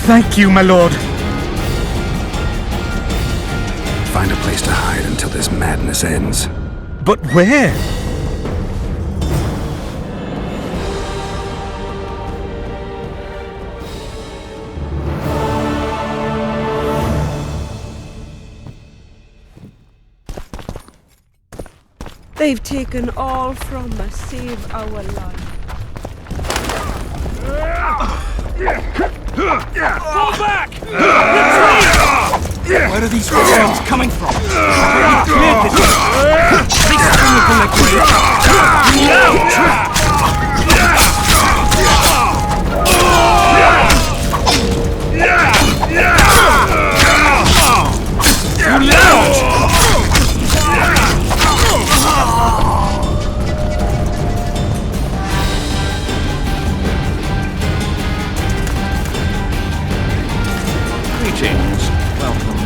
Speaker 6: Thank you, my lord.
Speaker 3: Find a place to hide until this madness ends.
Speaker 6: But where?
Speaker 13: They've taken all from us, save our life.
Speaker 11: Fall back! Retreat!
Speaker 1: Where are these sounds coming from?
Speaker 8: Greetings. Welcome.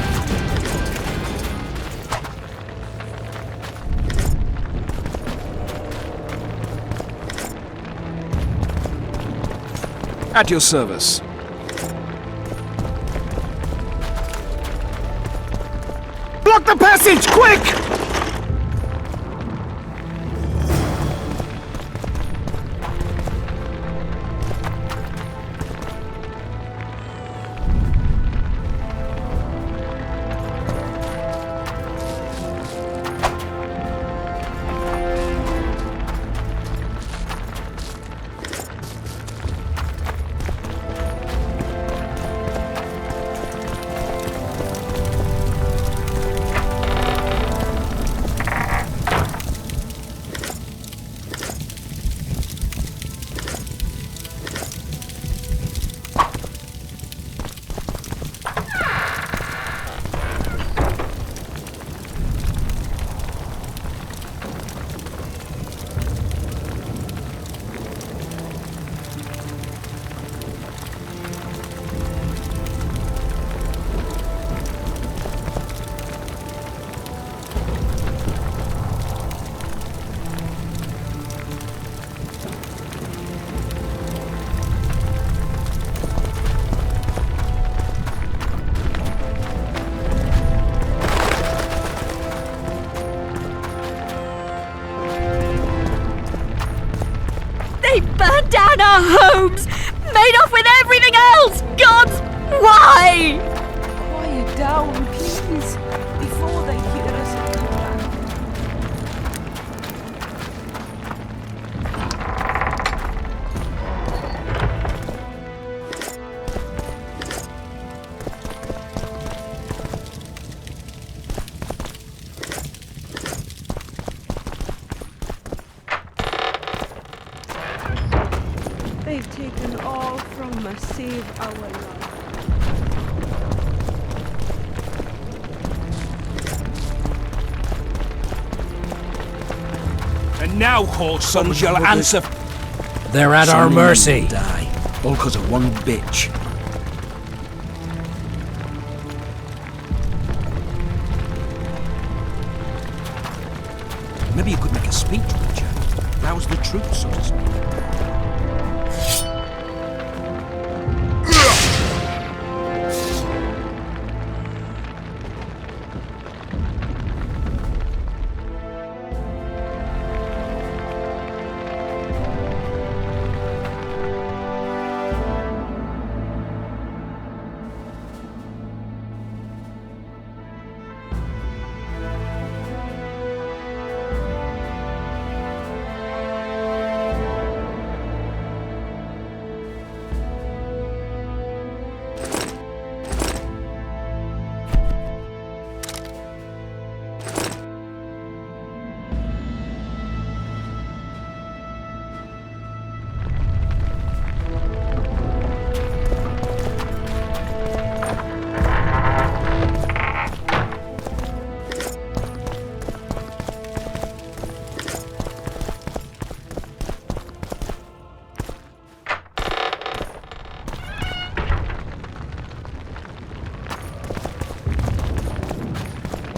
Speaker 7: At your service.
Speaker 6: Block the passage, quick!
Speaker 13: They burned down our homes! Made off with everything else! Gods, why? Quiet down, please, before they hear us come back. They've taken all from us, save our life.
Speaker 11: And now, whoreson, you'll answer.
Speaker 9: They're at our mercy.
Speaker 1: Die. All because of one bitch. Maybe you could make a speech, Richard. Rouse the troops, so to speak.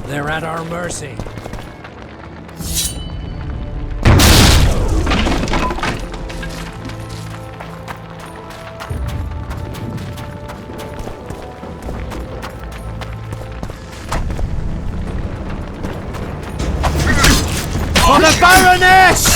Speaker 9: They're at our mercy.
Speaker 6: For the Baroness!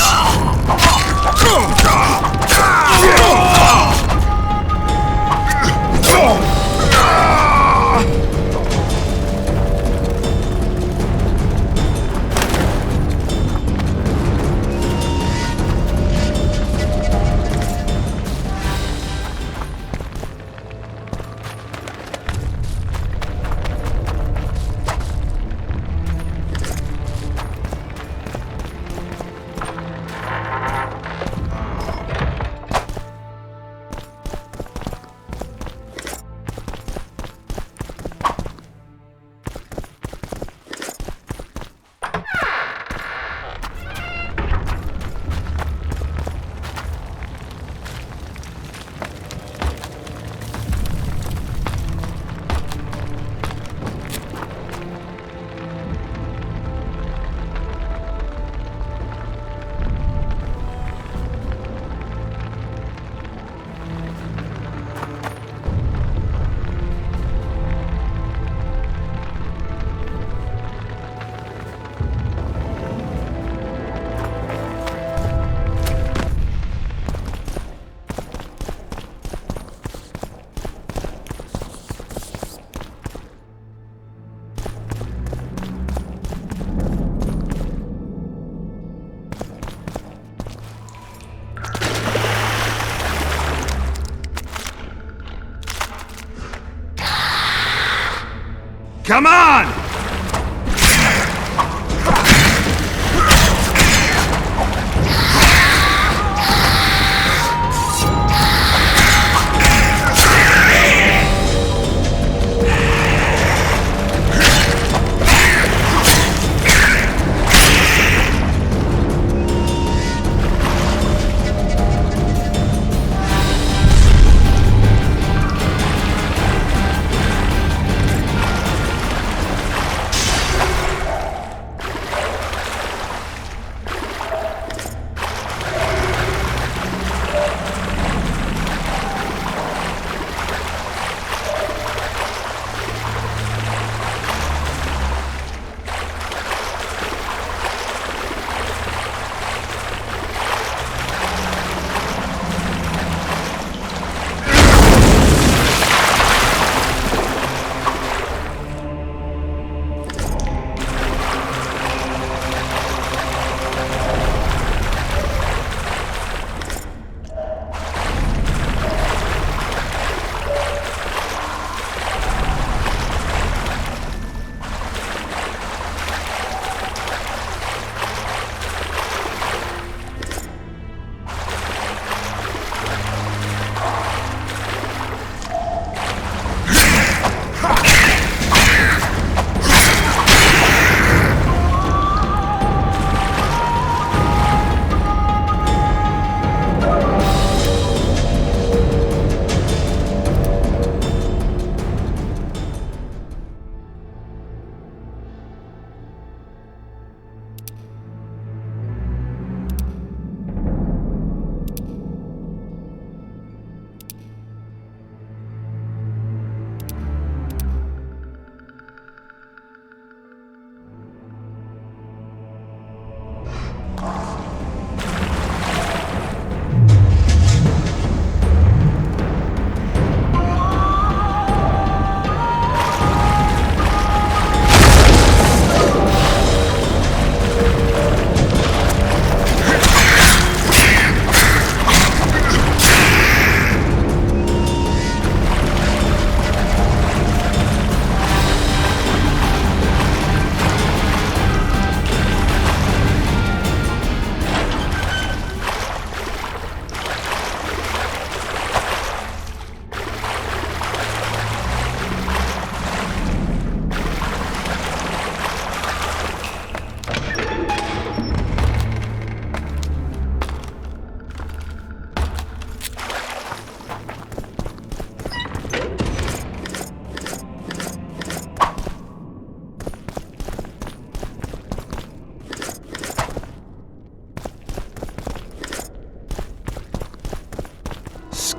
Speaker 11: Come on!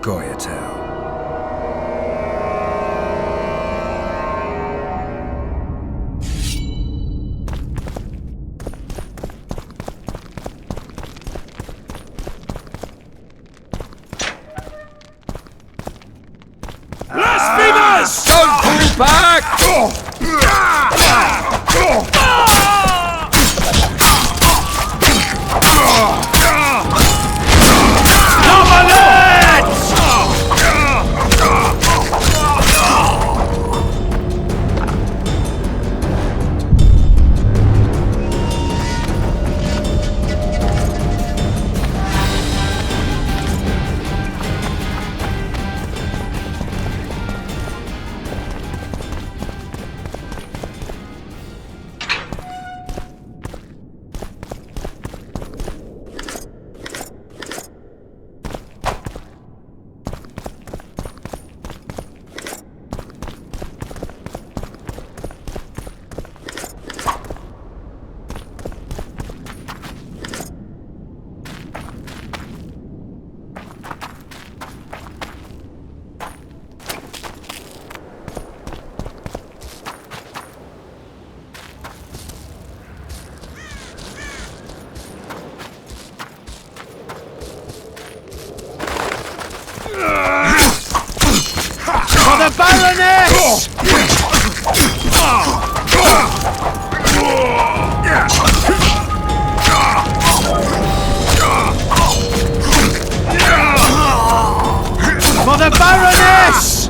Speaker 3: Scoia'tael.
Speaker 5: Back!
Speaker 6: Baroness! For the Baroness!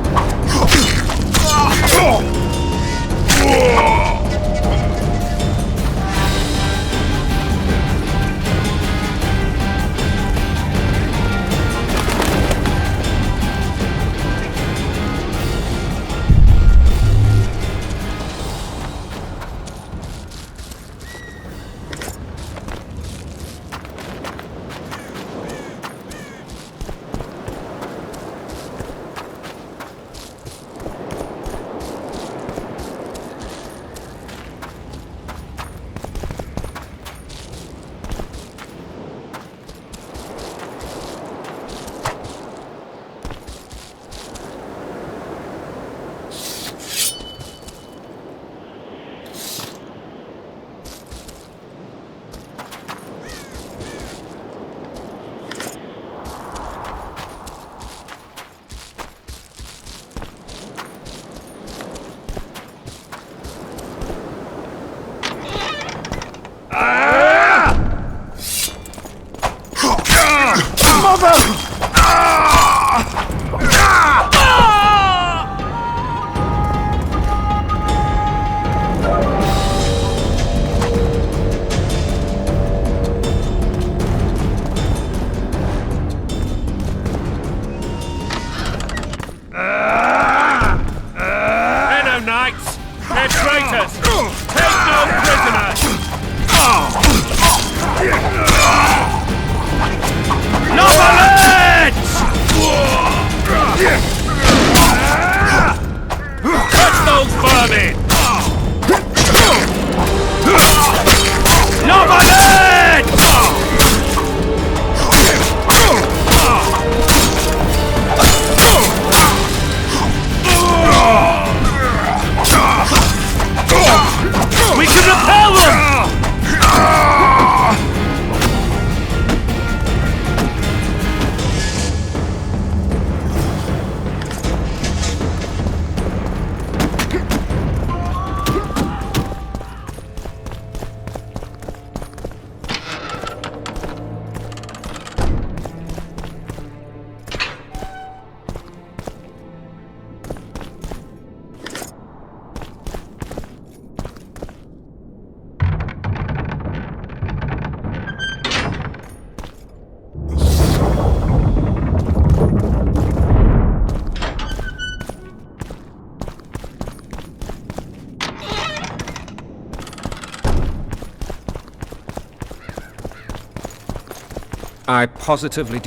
Speaker 5: I positively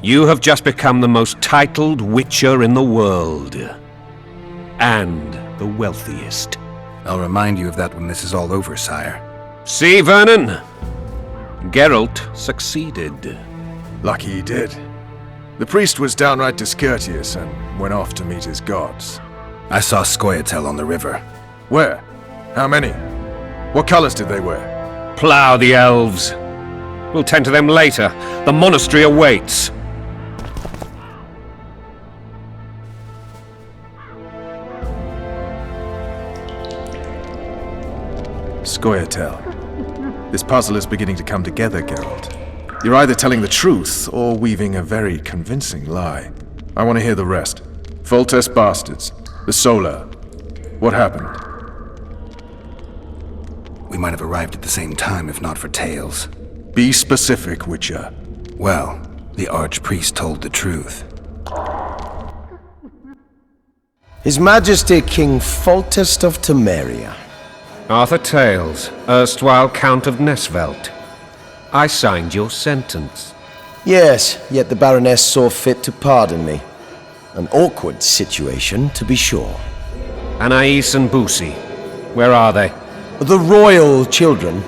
Speaker 5: You have just become the most titled witcher in the world. And the wealthiest.
Speaker 3: I'll remind you of that when this is all over, sire.
Speaker 5: See, Vernon? Gerald succeeded.
Speaker 2: Lucky he did. The priest was downright discourteous and went off to meet his gods.
Speaker 3: I saw Scoia'tael on the river.
Speaker 2: Where? How many? What colors did they wear?
Speaker 5: Plough the elves. We'll tend to them later. The monastery awaits.
Speaker 2: Scoia'tael. This puzzle is beginning to come together, Gerald. You're either telling the truth or weaving a very convincing lie. I want to hear the rest. Foltest bastards. The solar. What happened?
Speaker 3: We might have arrived at the same time if not for tales.
Speaker 2: Be specific, Witcher.
Speaker 3: Well, the archpriest told the truth.
Speaker 14: His Majesty King Foltest of Temeria.
Speaker 5: Arthur Tales, erstwhile Count of Nesvelt. I signed your sentence.
Speaker 14: Yes, yet the Baroness saw fit to pardon me. An awkward situation, to be sure.
Speaker 5: Anais and Boosie, where are they?
Speaker 14: The royal children.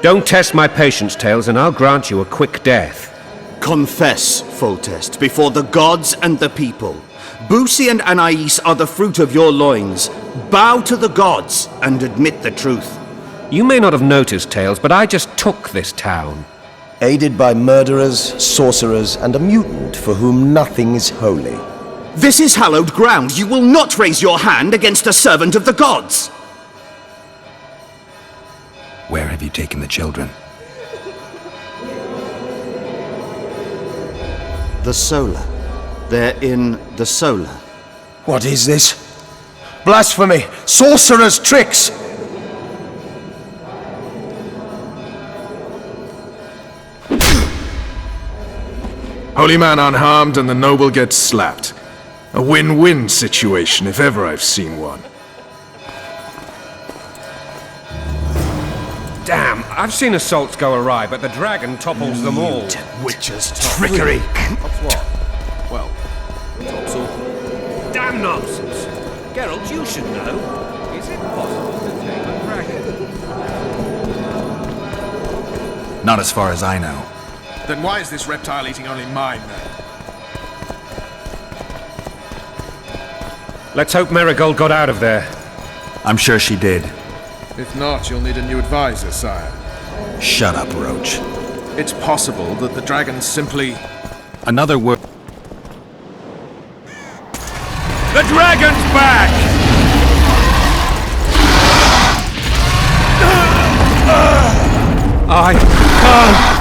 Speaker 5: Don't test my patience, Tales, and I'll grant you a quick death.
Speaker 15: Confess, Foltest, before the gods and the people. Boosie and Anais are the fruit of your loins. Bow to the gods and admit the truth.
Speaker 5: You may not have noticed, Tales, but I just took this town.
Speaker 14: Aided by murderers, sorcerers, and a mutant for whom nothing is holy.
Speaker 15: This is hallowed ground. You will not raise your hand against a servant of the gods.
Speaker 3: Where have you taken the children?
Speaker 15: The solar. They're in the solar.
Speaker 14: What is this? Blasphemy! Sorcerer's tricks!
Speaker 2: Holy man unharmed and the noble gets slapped. A win-win situation, if ever I've seen one.
Speaker 5: Damn, I've seen assaults go awry, but the dragon topples them all.
Speaker 15: Witcher's trickery!
Speaker 5: Tops what? Well, tops all. Damn nonsense! Gerald, you should know. Is it possible to tame a dragon?
Speaker 3: Not as far as I know.
Speaker 2: Then why is this reptile eating only mine, then?
Speaker 5: Let's hope Marigold got out of there.
Speaker 3: I'm sure she did.
Speaker 2: If not, you'll need a new advisor, sire.
Speaker 3: Shut up, Roach.
Speaker 2: It's possible that the dragon simply...
Speaker 3: Another word...
Speaker 11: The dragon's back!
Speaker 5: I can't...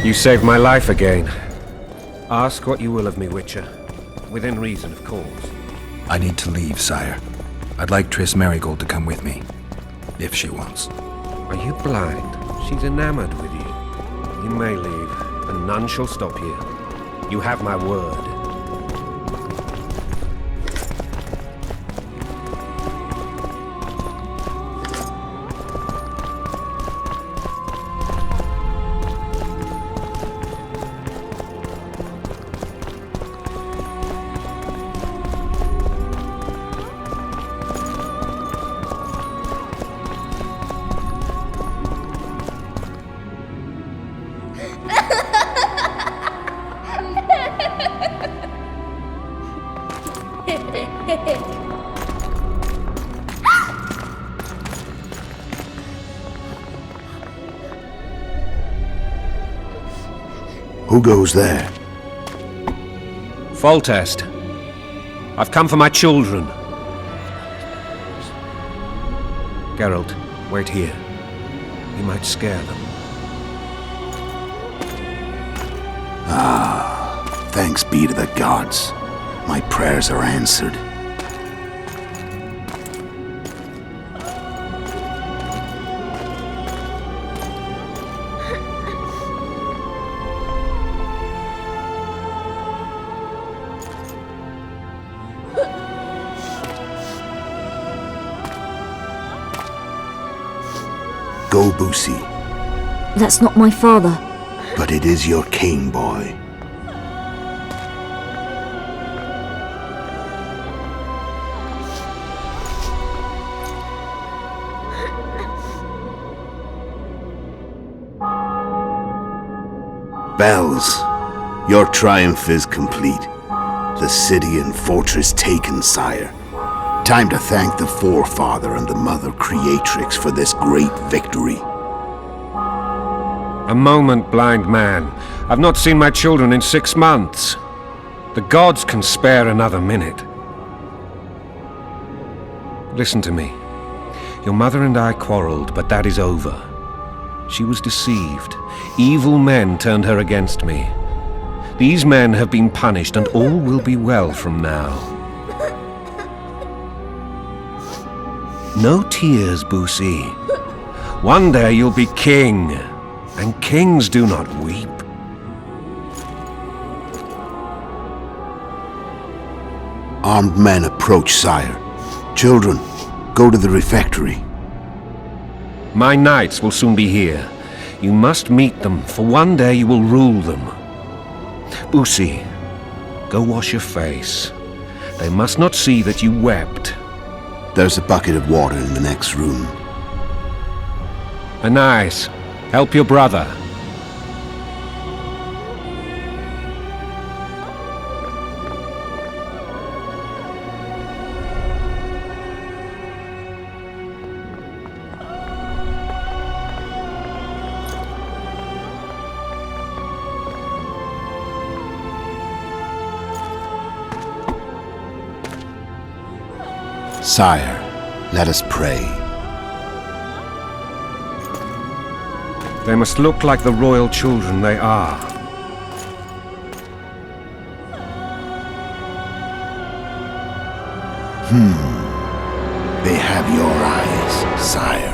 Speaker 5: You saved my life again. Ask what you will of me, Witcher. Within reason, of course.
Speaker 3: I need to leave, sire. I'd like Triss Marigold to come with me. If she wants.
Speaker 5: Are you blind? She's enamored with you. You may leave, and none shall stop you. You have my word.
Speaker 14: Who goes there?
Speaker 5: Foltest. I've come for my children. Gerald, wait here. You might scare them.
Speaker 14: Ah, thanks be to the gods. My prayers are answered. Go, Boosie.
Speaker 13: That's not my father.
Speaker 3: But it is your king, boy. Bells, your triumph is complete. The city and fortress taken, sire. Time to thank the forefather and the mother creatrix for this great victory.
Speaker 5: A moment, blind man. I've not seen my children in 6 months. The gods can spare another minute. Listen to me. Your mother and I quarreled, but that is over. She was deceived. Evil men turned her against me. These men have been punished, and all will be well from now. No tears, Boosie. One day you'll be king, and kings do not weep.
Speaker 3: Armed men approach, sire. Children, go to the refectory.
Speaker 5: My knights will soon be here. You must meet them, for one day you will rule them. Boosie, go wash your face. They must not see that you wept.
Speaker 3: There's a bucket of water in the next room.
Speaker 5: Anais, help your brother.
Speaker 3: Sire, let us pray.
Speaker 5: They must look like the royal children they are.
Speaker 3: They have your eyes, sire.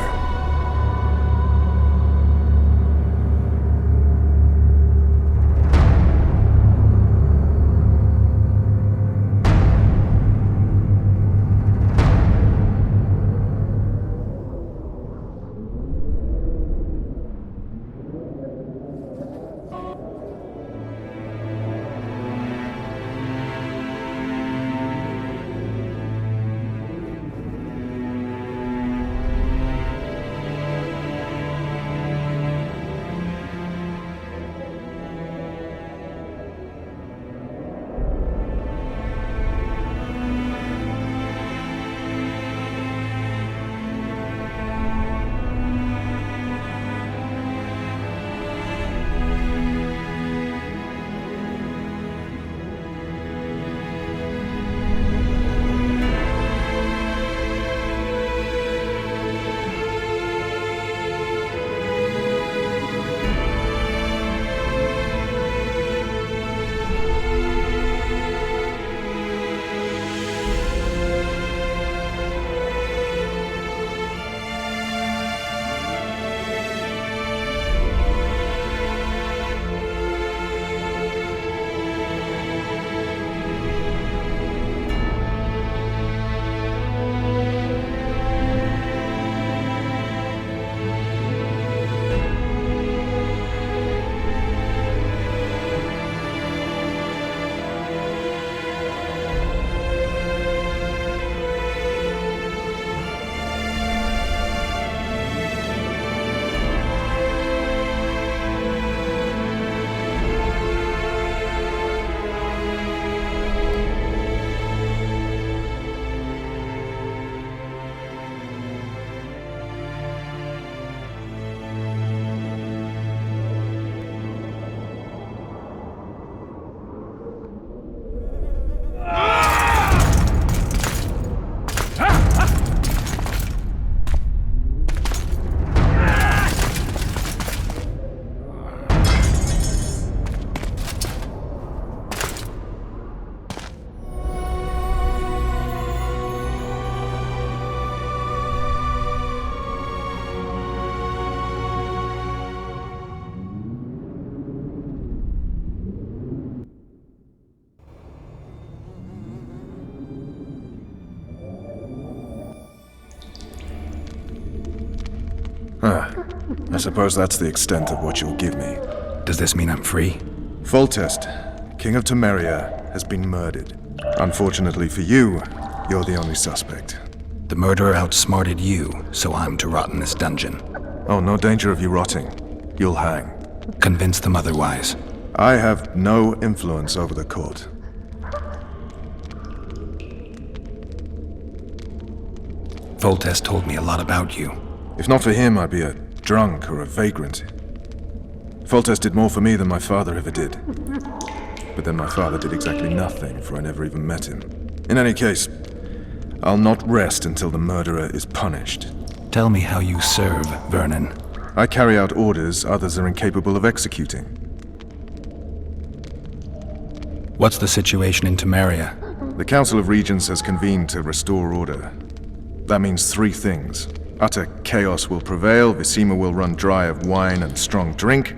Speaker 2: I suppose that's the extent of what you'll give me.
Speaker 3: Does this mean I'm free?
Speaker 2: Foltest, King of Temeria, has been murdered. Unfortunately for you, you're the only suspect.
Speaker 3: The murderer outsmarted you, so I'm to rot in this dungeon.
Speaker 2: Oh, no danger of you rotting. You'll hang.
Speaker 3: Convince them otherwise.
Speaker 2: I have no influence over the court.
Speaker 3: Foltest told me a lot about you.
Speaker 2: If not for him, I'd be a drunk or a vagrant. Foltest did more for me than my father ever did. But then my father did exactly nothing, for I never even met him. In any case, I'll not rest until the murderer is punished.
Speaker 3: Tell me how you serve, Vernon.
Speaker 2: I carry out orders others are incapable of executing.
Speaker 3: What's the situation in Temeria?
Speaker 2: The Council of Regents has convened to restore order. That means three things. Utter chaos will prevail, Visima will run dry of wine and strong drink,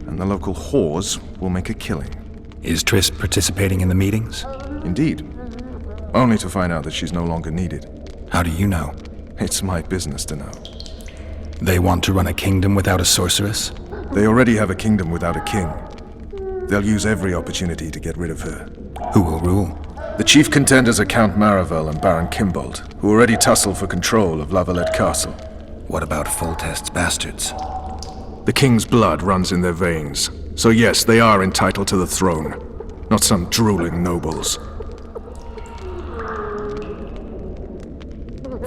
Speaker 2: and the local whores will make a killing.
Speaker 3: Is Triss participating in the meetings?
Speaker 2: Indeed. Only to find out that she's no longer needed.
Speaker 3: How do you know?
Speaker 2: It's my business to know.
Speaker 3: They want to run a kingdom without a sorceress?
Speaker 2: They already have a kingdom without a king. They'll use every opportunity to get rid of her.
Speaker 3: Who will rule?
Speaker 2: The chief contenders are Count Maravel and Baron Kimbold, who already tussle for control of Lavalette Castle.
Speaker 3: What about Foltest's bastards?
Speaker 2: The king's blood runs in their veins, so yes, they are entitled to the throne, not some drooling nobles.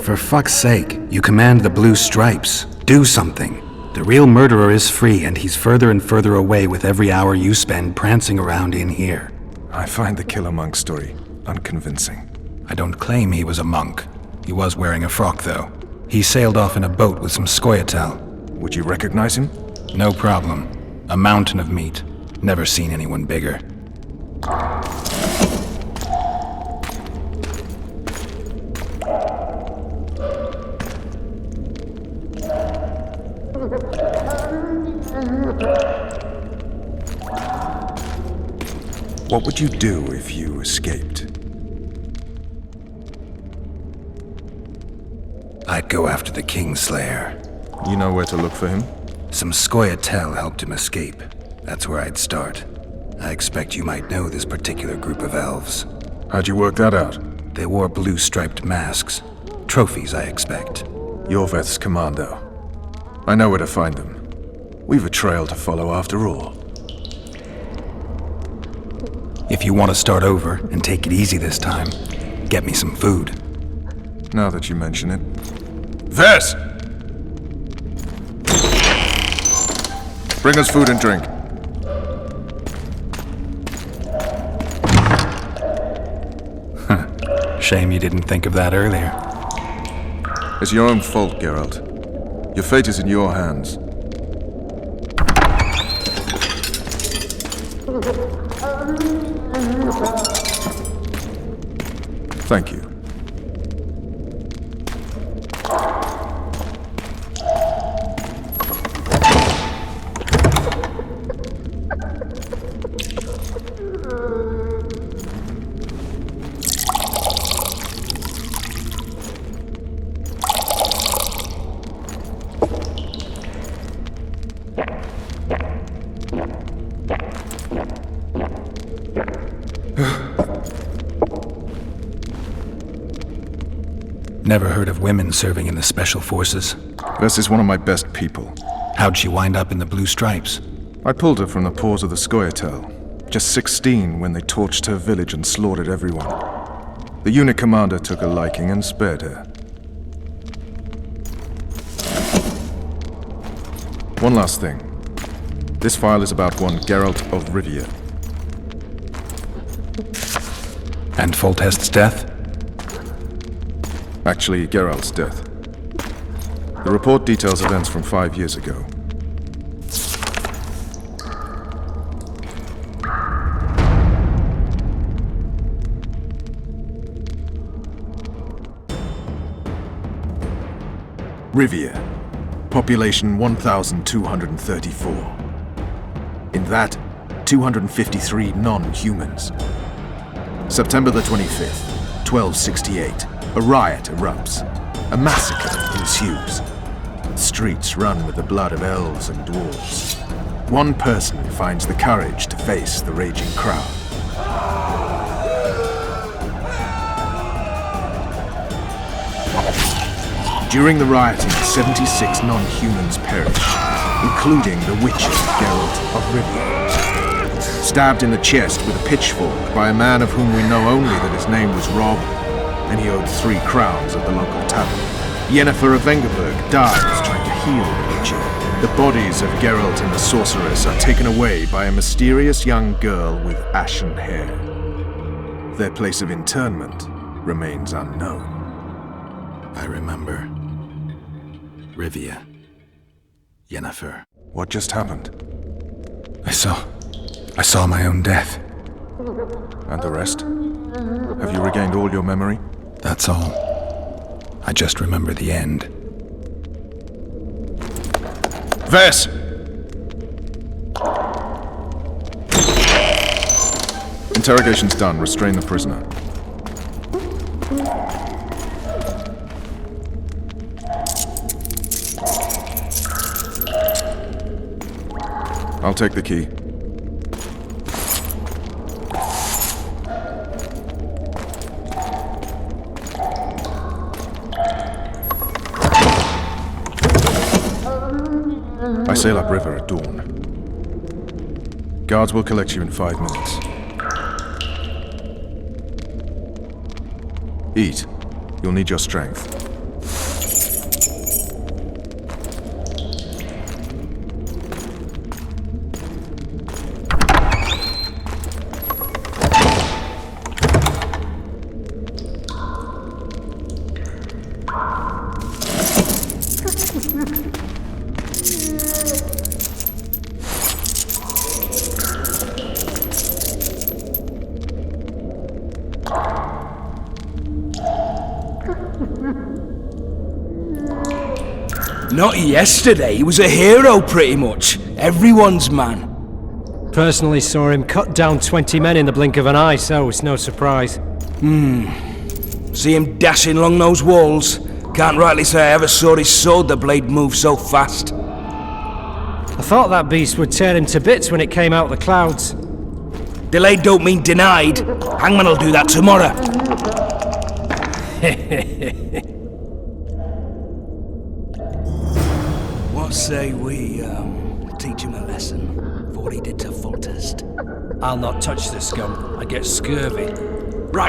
Speaker 3: For fuck's sake, you command the Blue Stripes. Do something. The real murderer is free, and he's further and further away with every hour you spend prancing around in here.
Speaker 2: I find the Killer Monk story unconvincing.
Speaker 3: I don't claim he was a monk. He was wearing a frock, though. He sailed off in a boat with some Scoia'tael.
Speaker 2: Would you recognize him?
Speaker 3: No problem. A mountain of meat. Never seen anyone bigger.
Speaker 2: What would you do if you escaped?
Speaker 3: I'd go after the Kingslayer.
Speaker 2: You know where to look for him?
Speaker 3: Some Scoia'tael helped him escape. That's where I'd start. I expect you might know this particular group of elves.
Speaker 2: How'd you work that out?
Speaker 3: They wore blue-striped masks. Trophies, I expect.
Speaker 2: Yorveth's commando. I know where to find them. We've a trail to follow after all.
Speaker 3: If you want to start over and take it easy this time, get me some food.
Speaker 2: Now that you mention it. Vess! Bring us food and drink.
Speaker 3: Shame you didn't think of that earlier.
Speaker 2: It's your own fault, Gerald. Your fate is in your hands. Thank you.
Speaker 3: Never heard of women serving in the Special Forces.
Speaker 2: Vess is one of my best people.
Speaker 3: How'd she wind up in the Blue Stripes?
Speaker 2: I pulled her from the paws of the Scoia'tael. Just 16 when they torched her village and slaughtered everyone. The unit commander took a liking and spared her. One last thing. This file is about one Gerald of Rivia.
Speaker 3: And Foltest's death?
Speaker 2: Actually, Gerald's death. The report details events from 5 years ago. Rivia. Population 1,234. In that, 253 non-humans. September the 25th, 1268. A riot erupts. A massacre ensues. The streets run with the blood of elves and dwarves. one person finds the courage to face the raging crowd. During the rioting, 76 non-humans perished, including the witcher Gerald of Rivia. Stabbed in the chest with a pitchfork by a man of whom we know only that his name was Rob, and he owed 3 crowns at the local tavern. Yennefer of Vengerberg dies trying to heal the witcher. The bodies of Gerald and the sorceress are taken away by a mysterious young girl with ashen hair. Their place of interment remains unknown.
Speaker 3: I remember. Rivia. Yennefer.
Speaker 2: What just happened?
Speaker 3: I saw my own death.
Speaker 2: And the rest? Have you regained all your memory?
Speaker 3: That's all. I just remember the end.
Speaker 2: Ves! Interrogation's done. Restrain the prisoner. I'll take the key. I sail upriver at dawn. Guards will collect you in 5 minutes. Eat. You'll need your strength.
Speaker 1: Not yesterday, he was a hero pretty much. Everyone's man.
Speaker 10: Personally saw him cut down 20 men in the blink of an eye, so it's no surprise.
Speaker 1: See him dashing along those walls? Can't rightly say I ever saw his sword the blade move so fast.
Speaker 10: I thought that beast would tear him to bits when it came out of the clouds.
Speaker 1: Delayed don't mean denied. Hangman'll do that tomorrow. What say we, teach him a lesson for what he did to Foltest?
Speaker 9: I'll not touch the scum. I get scurvy.